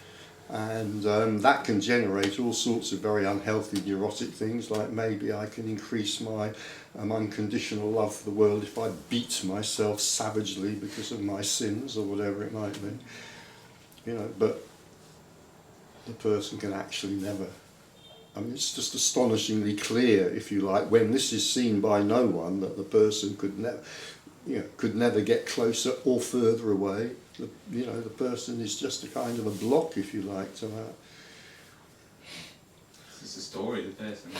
And that can generate all sorts of very unhealthy neurotic things, like maybe I can increase my unconditional love for the world if I beat myself savagely because of my sins or whatever it might be. You know, but the person can actually never. I mean, it's just astonishingly clear, if you like, when this is seen by no one, that the person could never get closer or further away. You know, the person is just a kind of a block, if you like, to that. It's a story, the person.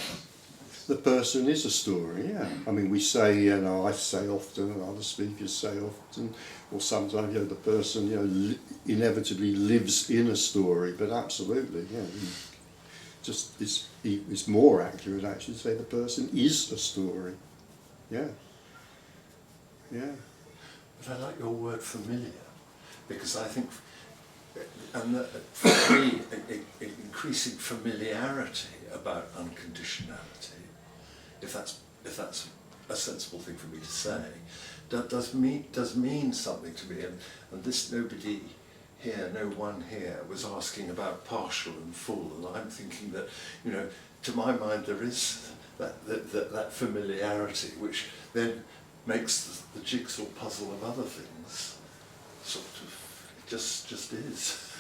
The person is a story, yeah. I mean, we say, you know, I say often, and other speakers say often, or sometimes, you know, the person, you know, inevitably lives in a story, but absolutely, yeah. Just it's more accurate actually to say the person is a story, yeah. But I like your word familiar, because I think, and for me, increasing familiarity about unconditionality, if that's a sensible thing for me to say, does mean something to me. And this nobody here, no one here was asking about partial and full, and I'm thinking that, you know, to my mind there is that familiarity, which then makes the jigsaw puzzle of other things sort of just is.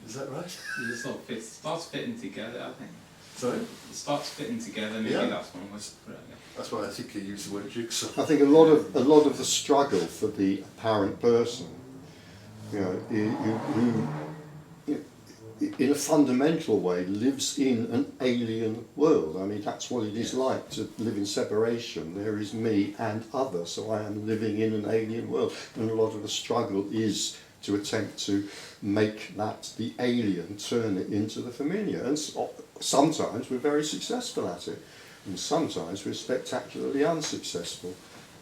Is that right? It just sort of starts fitting together, I think. Sorry? It starts fitting together, maybe Yeah. that's one way to put it, yeah. That's why I think you use the word jigsaw. I think a lot of the struggle for the apparent person, you know, in a fundamental way, lives in an alien world. I mean, that's what it is like to live in separation. There is me and other, so I am living in an alien world. And a lot of the struggle is to attempt to make that, the alien, turn it into the familiar. And sometimes we're very successful at it, and sometimes we're spectacularly unsuccessful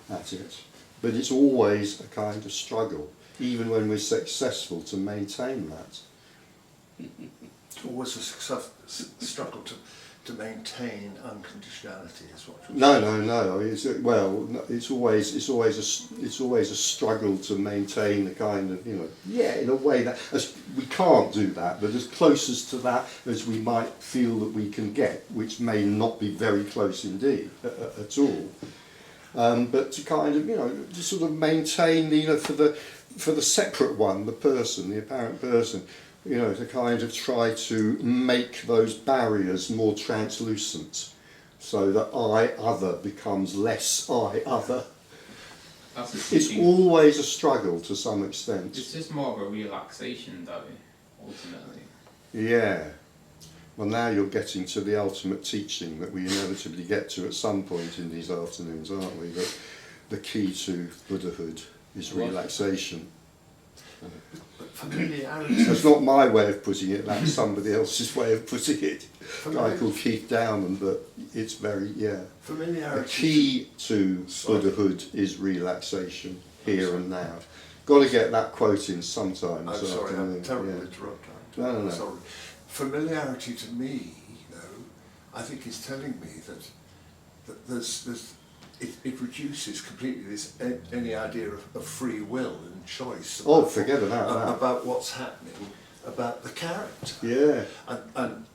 at it. But it's always a kind of struggle, even when we're successful, to maintain that. It's always a struggle to maintain unconditionality, is what you're No, saying. no. It's always a struggle to maintain a kind of, in a way that we can't do that, but as closest to that as we might feel that we can get, which may not be very close indeed at all. But to kind of, to sort of maintain, for the separate one, the person, the apparent person, to kind of try to make those barriers more translucent, so that I other becomes less I other. That's a It's teaching. always a struggle to some extent. It's just more of a relaxation, though, ultimately. Yeah. Well, now you're getting to the ultimate teaching that we inevitably get to at some point in these afternoons, aren't we? That the key to Buddhahood is relaxation. Familiarity. That's not my way of putting it, that's somebody else's way of putting it. A guy called Keith Dowman, but it's very, the Familiarity. key to Buddhahood is relaxation, here and now. Got to get that quote in sometime. I'm this sorry, afternoon. I'm terribly Yeah. interrupted. No. Sorry. Familiarity to me, though, I think is telling me that it reduces completely any idea of free will and choice. Forget about that. About what's happening, about the character. Yeah.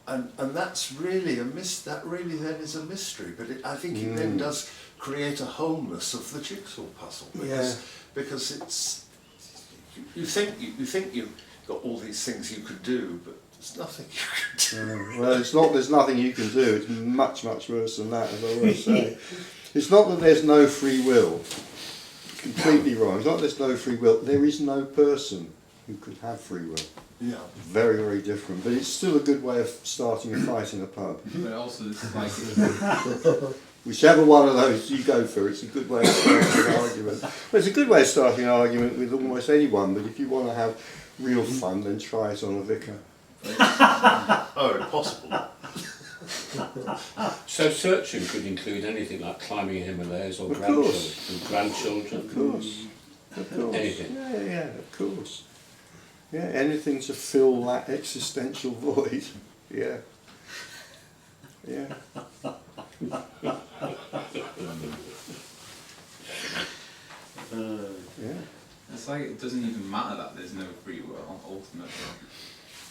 And that's really that really then is a mystery. But I think it then does create a wholeness of the jigsaw puzzle, because it's you think you've got all these things you could do, but there's nothing you can do. Well, it's not. There's nothing you can do. It's much worse than that, as I always say. It's not that there's no free will. Completely wrong. It's not that there's no free will. There is no person who could have free will. Yeah. Very different. But it's still a good way of starting a fight in a pub. But also, this is like Whichever one of those you go for, it's a good way of starting an argument. Well, it's a good way of starting an argument with almost anyone, but if you want to have real fun, then try it on a vicar. Oh, impossible. So searching could include anything like climbing Himalayas or Of course. grandchildren. Of course. Anything. Yeah, of course. Yeah, anything to fill that existential void. Yeah. Yeah. Yeah. it's like it doesn't even matter that there's no free will ultimately.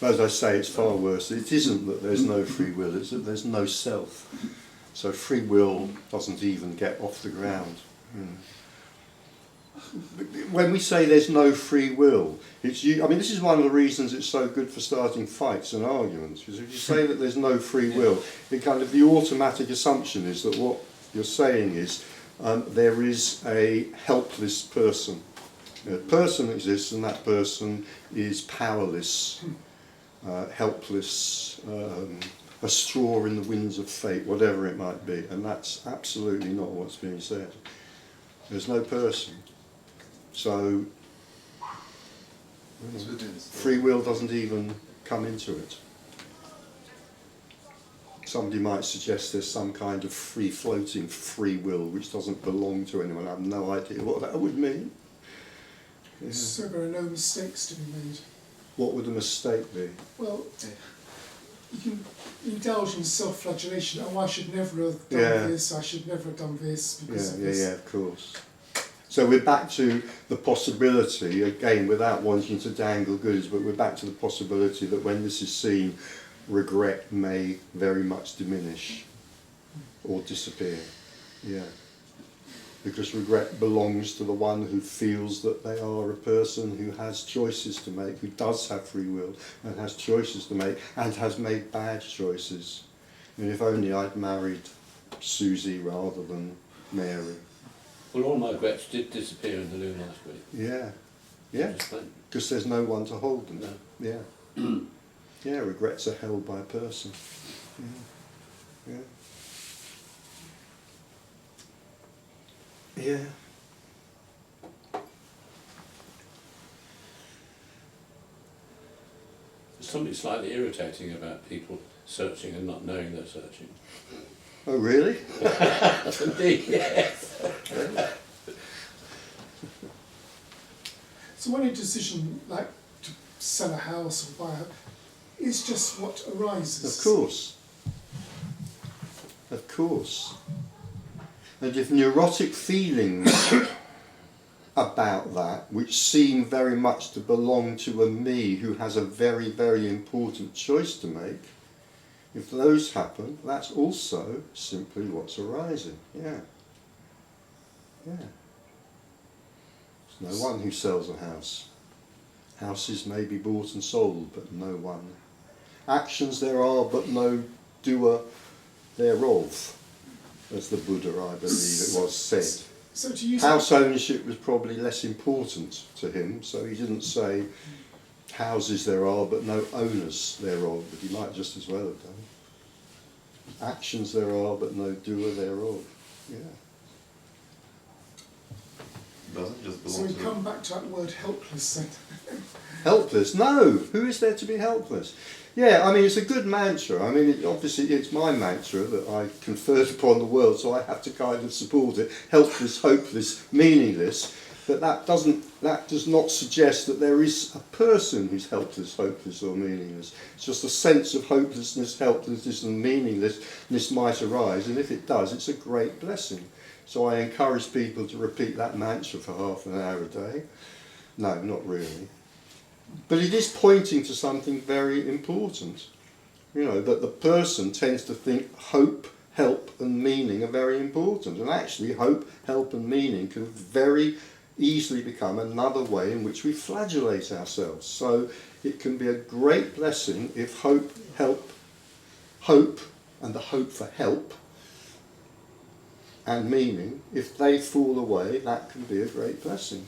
As I say, it's far worse. It isn't that there's no free will, it's that there's no self. So free will doesn't even get off the ground. When we say there's no free will, this is one of the reasons it's so good for starting fights and arguments, because if you say that there's no free will, the automatic assumption is that what you're saying is there is a helpless person. A person exists and that person is powerless, helpless, a straw in the winds of fate, whatever it might be, and that's absolutely not what's being said. There's no person. So free will doesn't even come into it. Somebody might suggest there's some kind of free-floating free will which doesn't belong to anyone. I have no idea what that would mean. Yeah. So there are no mistakes to be made. What would a mistake be? Well, you can indulge in self-flagellation. Oh, I should never have done Yeah. this, I should never have done this because of this. Yeah, of course. So we're back to the possibility, again, without wanting to dangle goods, but we're back to the possibility that when this is seen, regret may very much diminish or disappear. Yeah. Because regret belongs to the one who feels that they are a person who has choices to make, who does have free will and has choices to make and has made bad choices. And if only I'd married Susie rather than Mary. Well, all my regrets did disappear in the loo last week. Yeah, yeah, Just went. because there's no one to hold them. No. Yeah. Yeah, regrets are held by a person. Yeah. Yeah. Yeah. There's something slightly irritating about people searching and not knowing they're searching. Oh, really? Indeed, yes. So when a decision like to sell a house or buy a house, it's just what arises. Of course. Of course. And if neurotic feelings about that, which seem very much to belong to a me who has a very, very important choice to make, if those happen, that's also simply what's arising. Yeah. Yeah. There's no one who sells a house. Houses may be bought and sold, but no one. Actions there are, but no doer thereof, as the Buddha, I believe it was, said. So to use House ownership was probably less important to him, so he didn't say houses there are, but no owners thereof, but he might just as well have done. Actions there are, but no doer thereof. Yeah. Doesn't just So belong we to come back to that word helpless then. Helpless? No! Who is there to be helpless? Yeah, I mean, it's a good mantra. I mean, obviously it's my mantra that I conferred upon the world, so I have to kind of support it. Helpless, hopeless, meaningless. But that does not suggest that there is a person who's helpless, hopeless or meaningless. It's just a sense of hopelessness, helplessness and meaninglessness might arise, and if it does, it's a great blessing. So I encourage people to repeat that mantra for half an hour a day. No, not really. But it is pointing to something very important. You know, that the person tends to think hope, help and meaning are very important. And actually hope, help and meaning can very easily become another way in which we flagellate ourselves. So it can be a great blessing if hope and the hope for help and meaning, if they fall away, that can be a great blessing.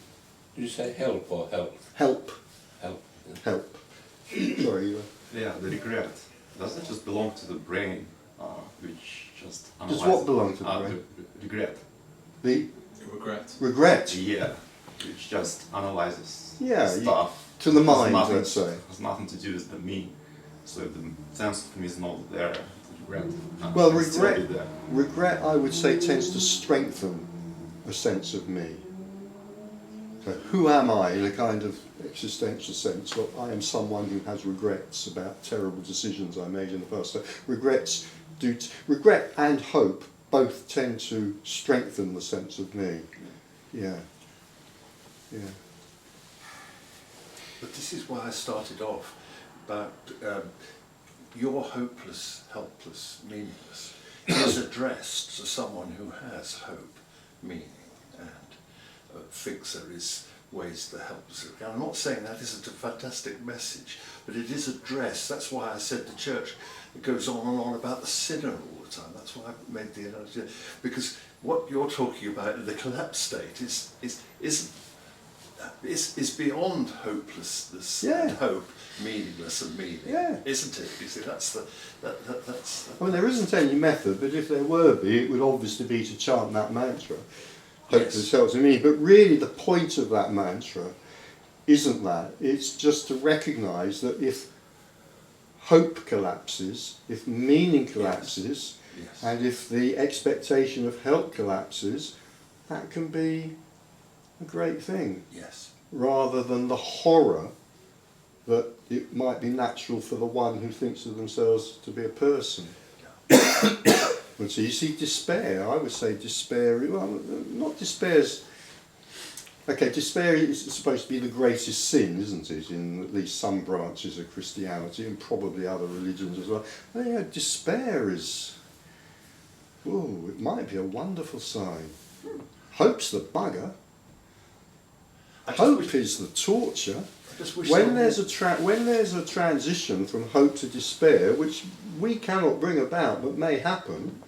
Did you say help or help? Help. Help. Help. Sorry, you were... Yeah, the regret. Doesn't just belong to the brain, which just analyzes... Does what belong to the brain? The regret. The Regret. regret. Yeah, which just analyzes Yeah, stuff. to the Has mind, nothing- let's say. Has nothing to do with the me. So if the sense of me is not there, regret. Well, can still be regret, there. regret, I would say, tends to strengthen a sense of me. So who am I in a kind of existential sense? Well, I am someone who has regrets about terrible decisions I made in the past. So regret and hope both tend to strengthen the sense of me. Yeah. Yeah. But this is why I started off about you're hopeless, helpless, meaningless is addressed to someone who has hope, meaning, and thinks there is ways to help us. I'm not saying that isn't a fantastic message, but it is addressed. That's why I said the church goes on and on about the sinner all the time. That's why I made the analogy, because what you're talking about in the collapse state is beyond hopelessness and hope, meaningless and meaning, isn't it? You see, that's I mean, there isn't any method, but if there were be, it would obviously be to chant that mantra. Hopeless, helps me. But really the point of that mantra isn't that. It's just to recognise that if hope collapses, if meaning collapses, and if the expectation of help collapses, that can be a great thing. Yes. Rather than the horror that it might be natural for the one who thinks of themselves to be a person. And so you see despair, I would say despair, well, not despair's, okay, despair is supposed to be the greatest sin, isn't it, in at least some branches of Christianity and probably other religions as well. But, you know, despair is, oh, it might be a wonderful sign. Hope's the bugger. Hope is the torture. When there's a transition from hope to despair, which we cannot bring about but may happen,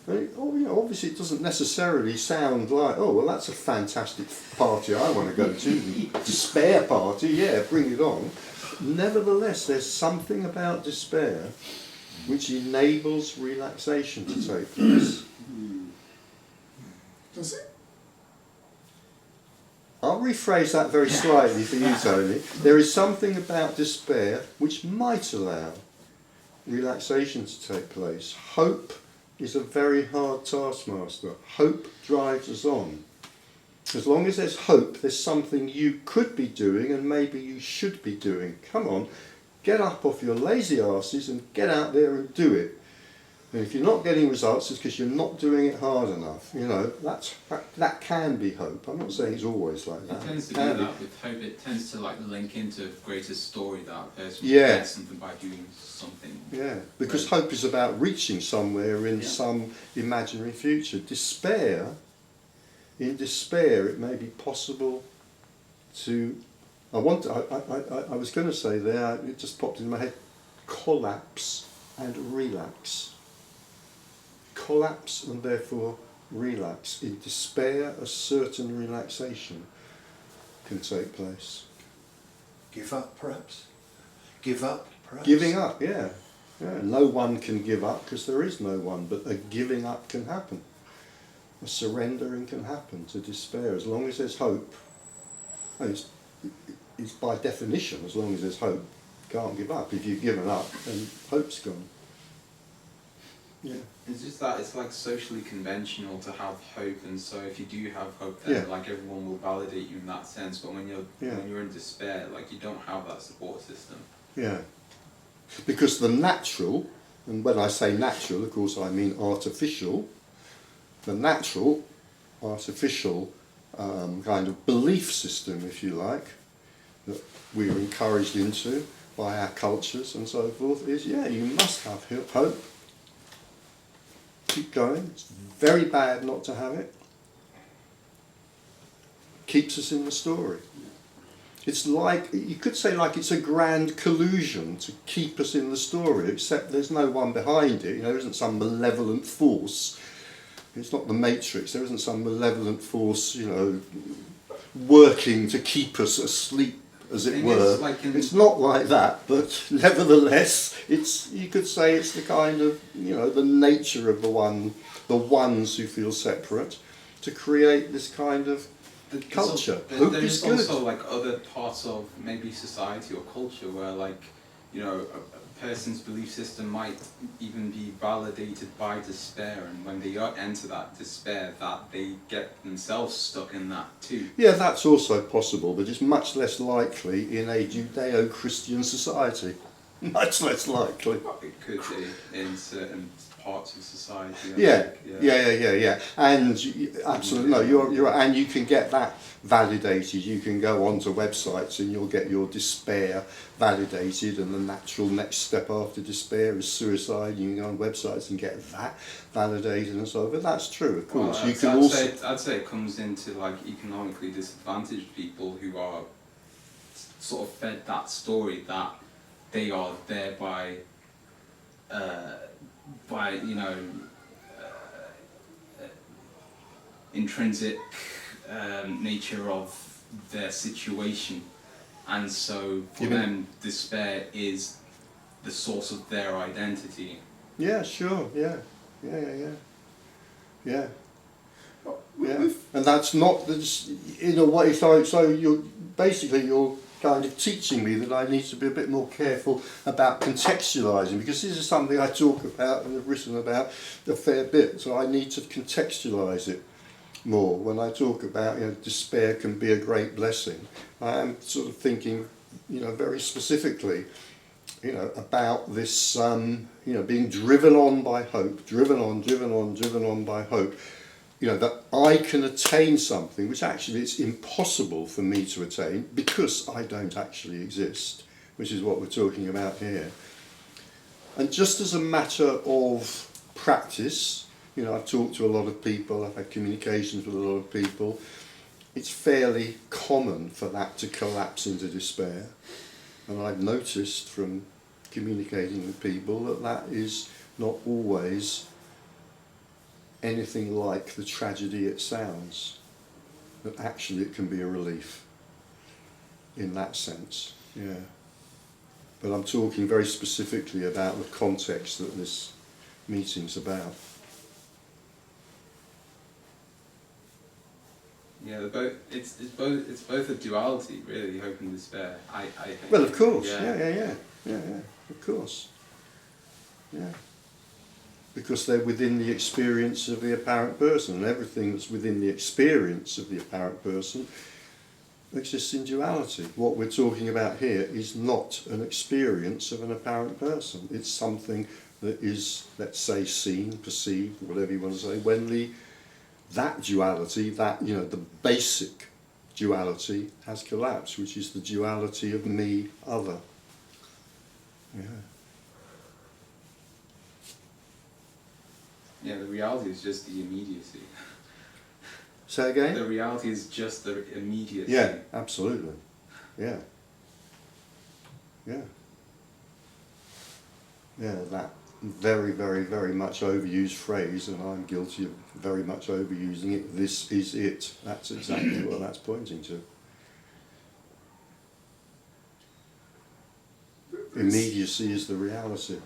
Obviously it doesn't necessarily sound like, oh, well, that's a fantastic party I want to go to, the despair party, yeah, bring it on. Nevertheless, there's something about despair which enables relaxation to take place. Does it? I'll rephrase that very slightly for you, Tony. There is something about despair which might allow relaxation to take place. Hope is a very hard taskmaster. Hope drives us on. As long as there's hope, there's something you could be doing and maybe you should be doing. Come on, get up off your lazy asses and get out there and do it. And if you're not getting results, it's because you're not doing it hard enough. That can be hope. I'm not saying it's always like that. It tends to do that with hope. It tends to like link into a greater story that a person gets something by doing something. Yeah, because hope is about reaching somewhere in some imaginary future. In despair, it may be possible to. I was going to say there. It just popped into my head. Collapse and relax. Collapse and therefore relax. In despair, a certain relaxation can take place. Give up, perhaps? Give up, perhaps? Giving up, yeah. No one can give up because there is no one, but a giving up can happen. A surrendering can happen to despair as long as there's hope. It's by definition, as long as there's hope, can't give up. If you've given up, then hope's gone. Yeah. It's just that it's like socially conventional to have hope, and so if you do have hope, then like everyone will validate you in that sense. But when you're in despair, like you don't have that support system. Yeah. Because the natural, and when I say natural, of course I mean artificial. The natural, artificial kind of belief system, if you like, that we are encouraged into by our cultures and so forth, is you must have hope. Keep going. It's very bad not to have it. Keeps us in the story. It's like, you could say like it's a grand collusion to keep us in the story, except there's no one behind it. There isn't some malevolent force. It's not the Matrix. There isn't some malevolent force, working to keep us asleep, as it were. It's not like that, but nevertheless, you could say it's the kind of, the nature of the ones who feel separate, to create this kind of culture. Hope is good. There's also like other parts of maybe society or culture where a person's belief system might even be validated by despair, and when they enter that despair, that they get themselves stuck in that too. Yeah, that's also possible, but it's much less likely in a Judeo-Christian society. Much less likely. It could be in certain parts of society. Yeah. And absolutely, no, you're right. And you can get that validated. You can go onto websites and you'll get your despair validated, and the natural next step after despair is suicide. You can go on websites and get that validated and so on. But that's true, of course. Well, I'd say it comes into like economically disadvantaged people who are sort of fed that story that they are there by intrinsic nature of their situation, and so for them despair is the source of their identity. Yeah, sure, yeah. And that's not, in a way, so you're kind of teaching me that I need to be a bit more careful about contextualizing, because this is something I talk about and have written about a fair bit, so I need to contextualize it more. When I talk about despair can be a great blessing, I am sort of thinking very specifically about this being driven on by hope, driven on by hope, that I can attain something which actually it's impossible for me to attain because I don't actually exist, which is what we're talking about here. And just as a matter of practice, I've talked to a lot of people, I've had communications with a lot of people, it's fairly common for that to collapse into despair. And I've noticed from communicating with people that is not always anything like the tragedy it sounds, that actually it can be a relief in that sense, yeah. But I'm talking very specifically about the context that this meeting's about. Yeah, they're both. It's both a duality, really, hope and despair. I think. Well, of course, Yeah. yeah, of course, yeah. Because they're within the experience of the apparent person, and everything that's within the experience of the apparent person exists in duality. What we're talking about here is not an experience of an apparent person. It's something that is, let's say, seen, perceived, whatever you want to say, when that duality, that, you know, the basic duality has collapsed, which is the duality of me, other. Yeah. Yeah, the reality is just the immediacy. Say again? The reality is just the immediacy. Yeah, absolutely. Yeah. Yeah. Yeah, that very, very, very much overused phrase, and I'm guilty of very much overusing it. This is it. That's exactly what that's pointing to. Immediacy is the reality.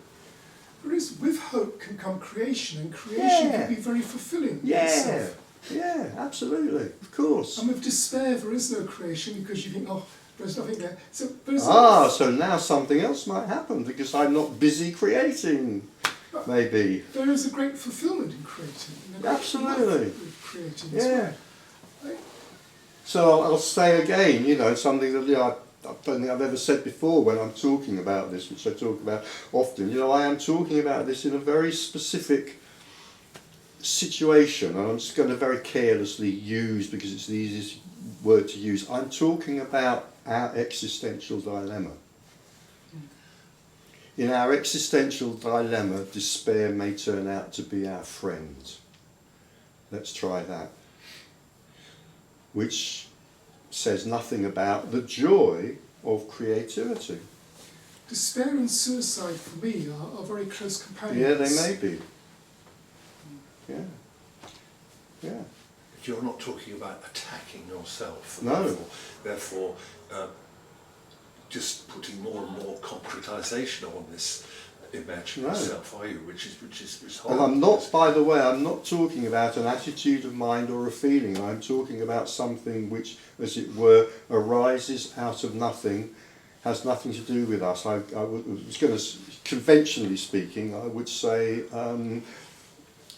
Whereas with hope can come creation, and creation can be very fulfilling in itself. Yeah, absolutely, of course. And with despair there is no creation because you think, oh, there's nothing there. So So now something else might happen because I'm not busy creating, maybe. there is a great fulfilment in creating. And a great Absolutely. love with creating as Yeah. well. So I'll say again, you know, something that, you know, I don't think I've ever said before when I'm talking about this, which I talk about often. You know, I am talking about this in a very specific situation, and I'm just going to very carelessly use, because it's the easiest word to use, I'm talking about our existential dilemma. In our existential dilemma, despair may turn out to be our friend. Let's try that. Which says nothing about the joy of creativity. Despair and suicide for me are very close companions. Yeah, they may be. Yeah. Yeah. But you're not talking about attacking yourself. No. Therefore, just putting more and more concretization on this imaginary No. self, are you? Which is And horrible. I'm not, by the way, I'm not talking about an attitude of mind or a feeling. I'm talking about something which, as it were, arises out of nothing, has nothing to do with us. I was going to, conventionally speaking, I would say, you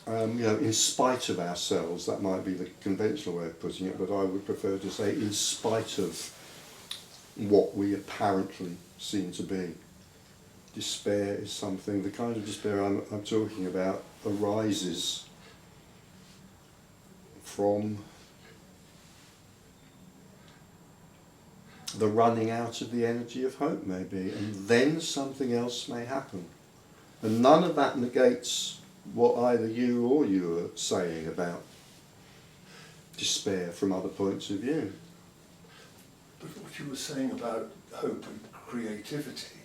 know, in spite of ourselves. That might be the conventional way of putting it, but I would prefer to say in spite of what we apparently seem to be. Despair is something, the kind of despair I'm talking about arises from the running out of the energy of hope, maybe, and then something else may happen. And none of that negates what either you or you are saying about despair from other points of view. But what you were saying about hope and creativity,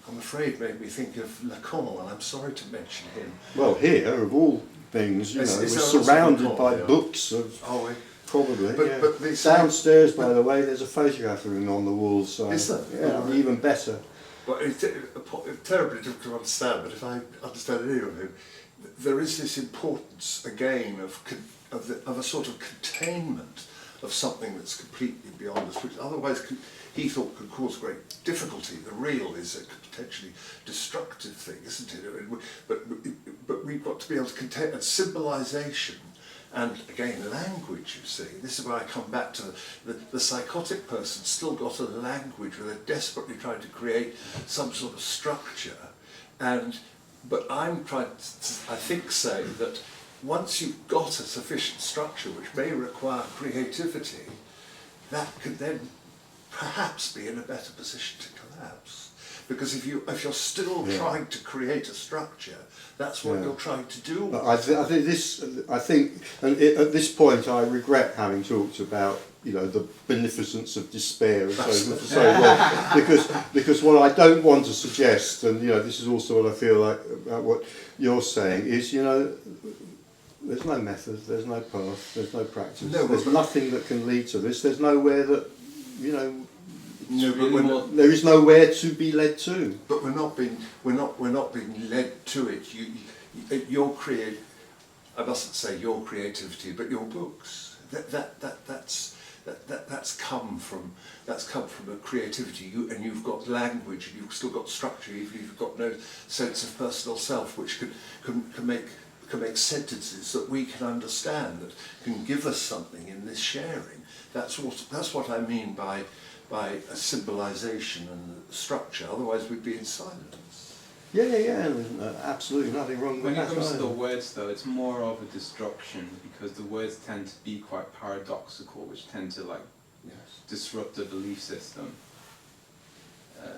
I'm afraid made me think of Lacan, and I'm sorry to mention him. Well, here, of all things, you know, we're surrounded by books of... Are we? Probably, But- yeah. but these- Downstairs, by the way, there's a photograph of him on the wall, so... Is there? Yeah, Oh, right. even better. But it's terribly difficult to understand, but if I understand any of him, there is this importance, again, of a sort of containment of something that's completely beyond us, which otherwise he thought could cause great difficulty. The real is a potentially destructive thing, isn't it? But we've got to be able to contain, and symbolization, and again, language, you see. This is where I come back to the psychotic person still got a language where they're desperately trying to create some sort of structure. But I'm trying to, I think, say that once you've got a sufficient structure, which may require creativity, that could then perhaps be in a better position to collapse. Because if you're still trying to create a structure, that's what you're trying to do. But I think, and at this point, I regret having talked about, you know, the beneficence of despair and so forth for so long, because what I don't want to suggest, and you know, this is also what I feel like about what you're saying, is, you know, There's no method, there's no path, there's no practice. No, there's nothing that can lead to this. There's nowhere that, you know, No, but we're not, there is nowhere to be led to. but we're not being led to it. Your I mustn't say your creativity, but your books. That's come from a creativity. And you've got language, and you've still got structure. You've got no sense of personal self, which can make sentences that we can understand, that can give us something in this sharing. That's what I mean by a symbolization and structure. Otherwise, we'd be in silence. Yeah. Absolutely nothing wrong with When that. it comes to the either. words, though, it's more of a destruction because the words tend to be quite paradoxical, which tend to like disrupt the belief system.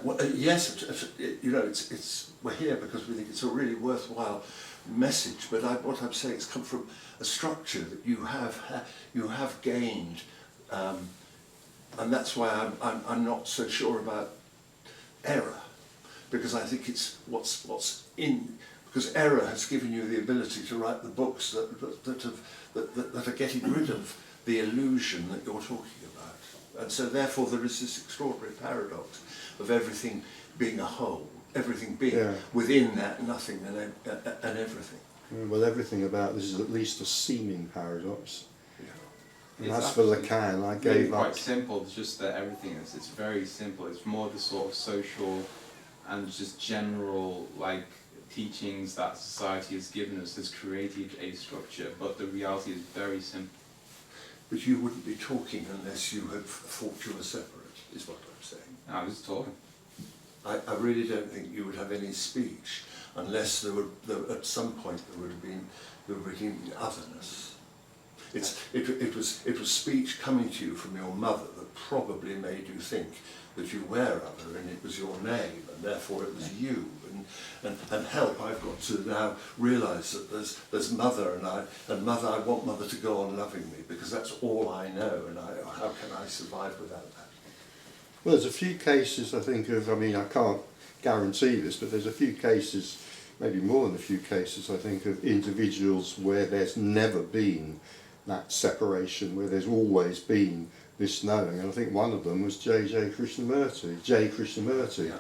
Well, yes, you know, it's we're here because we think it's a really worthwhile message. But what I'm saying is, come from a structure that you have gained, and that's why I'm not so sure about error, because I think it's what's in, because error has given you the ability to write the books that are getting rid of the illusion that you're talking about, and so therefore there is this extraordinary paradox of everything being a whole, everything being within that nothing and everything. Well, everything about this is at least a seeming paradox. And It's as for actually Lacan, I really gave quite up. simple. It's just that everything is. It's very simple. It's more the sort of social and just general like teachings that society has given us has created a structure, but the reality is very simple. But you wouldn't be talking unless you had thought you were separate, is what I'm saying. I was talking. I really don't think you would have any speech unless there at some point there would have been otherness. It was speech coming to you from your mother that probably made you think that you were other, and it was your name, and therefore it was you. And help, I've got to now realise that there's mother, and mother, I want mother to go on loving me, because that's all I know, and how can I survive without that? Well, there's a few cases I think of, I mean, I can't guarantee this, but there's a few cases, maybe more than a few cases, I think, of individuals where there's never been that separation, where there's always been this knowing. And I think one of them was J. Krishnamurti. Yeah.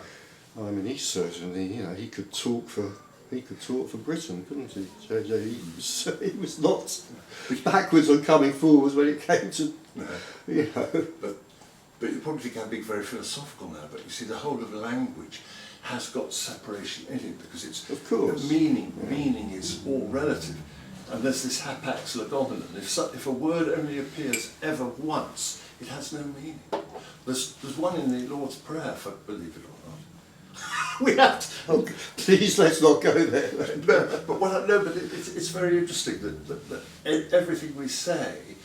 I mean, he certainly, you know, he could talk for Britain, couldn't he? He was not backwards or coming forwards when it came to, you know. But you probably can be very philosophical now, but you see the whole of language has got separation in it, because it's, of course, meaning is all relative, and there's this hapax legomenon. If a word only appears ever once, it has no meaning. There's one in the Lord's Prayer, believe it or not. We have to. Oh, please, let's not go there. But it's very interesting that everything we say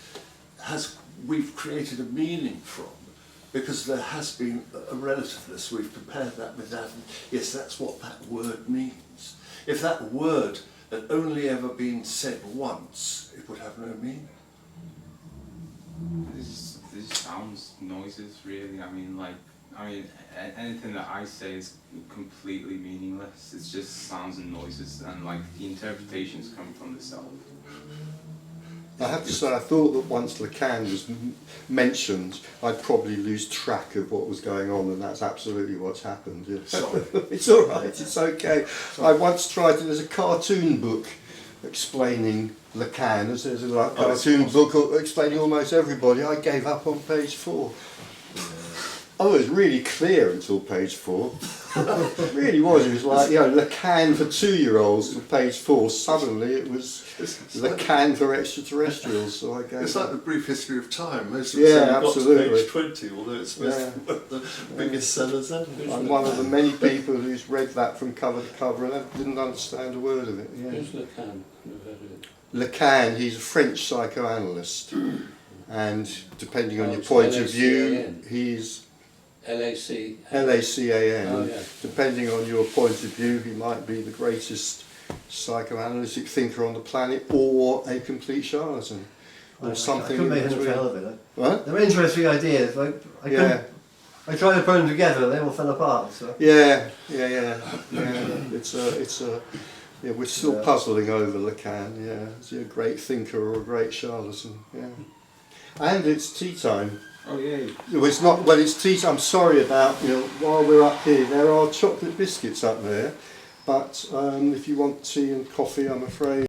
we've created a meaning from, because there has been a relativeness. We've compared that with that, and yes, that's what that word means. If that word had only ever been said once, it would have no meaning. These sounds, noises, really. I mean, anything that I say is completely meaningless. It's just sounds and noises, and like the interpretations come from the self. I have to say, I thought that once Lacan was mentioned, I'd probably lose track of what was going on, and that's absolutely what's happened. Yeah. Sorry. It's all right, it's okay. I once tried to, there's a cartoon book explaining Lacan, there's a cartoon book explaining almost everybody. I gave up on page 4. I was really clear until page 4. It really was. It was like, you know, Lacan for 2-year-olds to page 4. Suddenly it was Lacan for extraterrestrials. So I gave It's up. like the brief history of time. Most of us only got to page 20, although it's one of the biggest sellers ever. I'm one of the many people who's read that from cover to cover and I didn't understand a word of it. Yeah. Who's Lacan? Never heard of it. Lacan, he's a French psychoanalyst, and depending on your point of view, he's LAC. LACAN. Oh, yeah. Depending on your point of view, he might be the greatest psychoanalytic thinker on the planet, or a complete charlatan, or something. I couldn't make in anything between. of it. What? They're interesting ideas. I tried to put them together, they all fell apart. So. Yeah. It's a Yeah, we're still Yeah. puzzling over Lacan. Yeah, is he a great thinker or a great charlatan? Yeah, and it's tea time. Oh yeah. Well, it's not. Well, it's tea. I'm sorry about while we're up here, there are chocolate biscuits up there, but if you want tea and coffee, I'm afraid.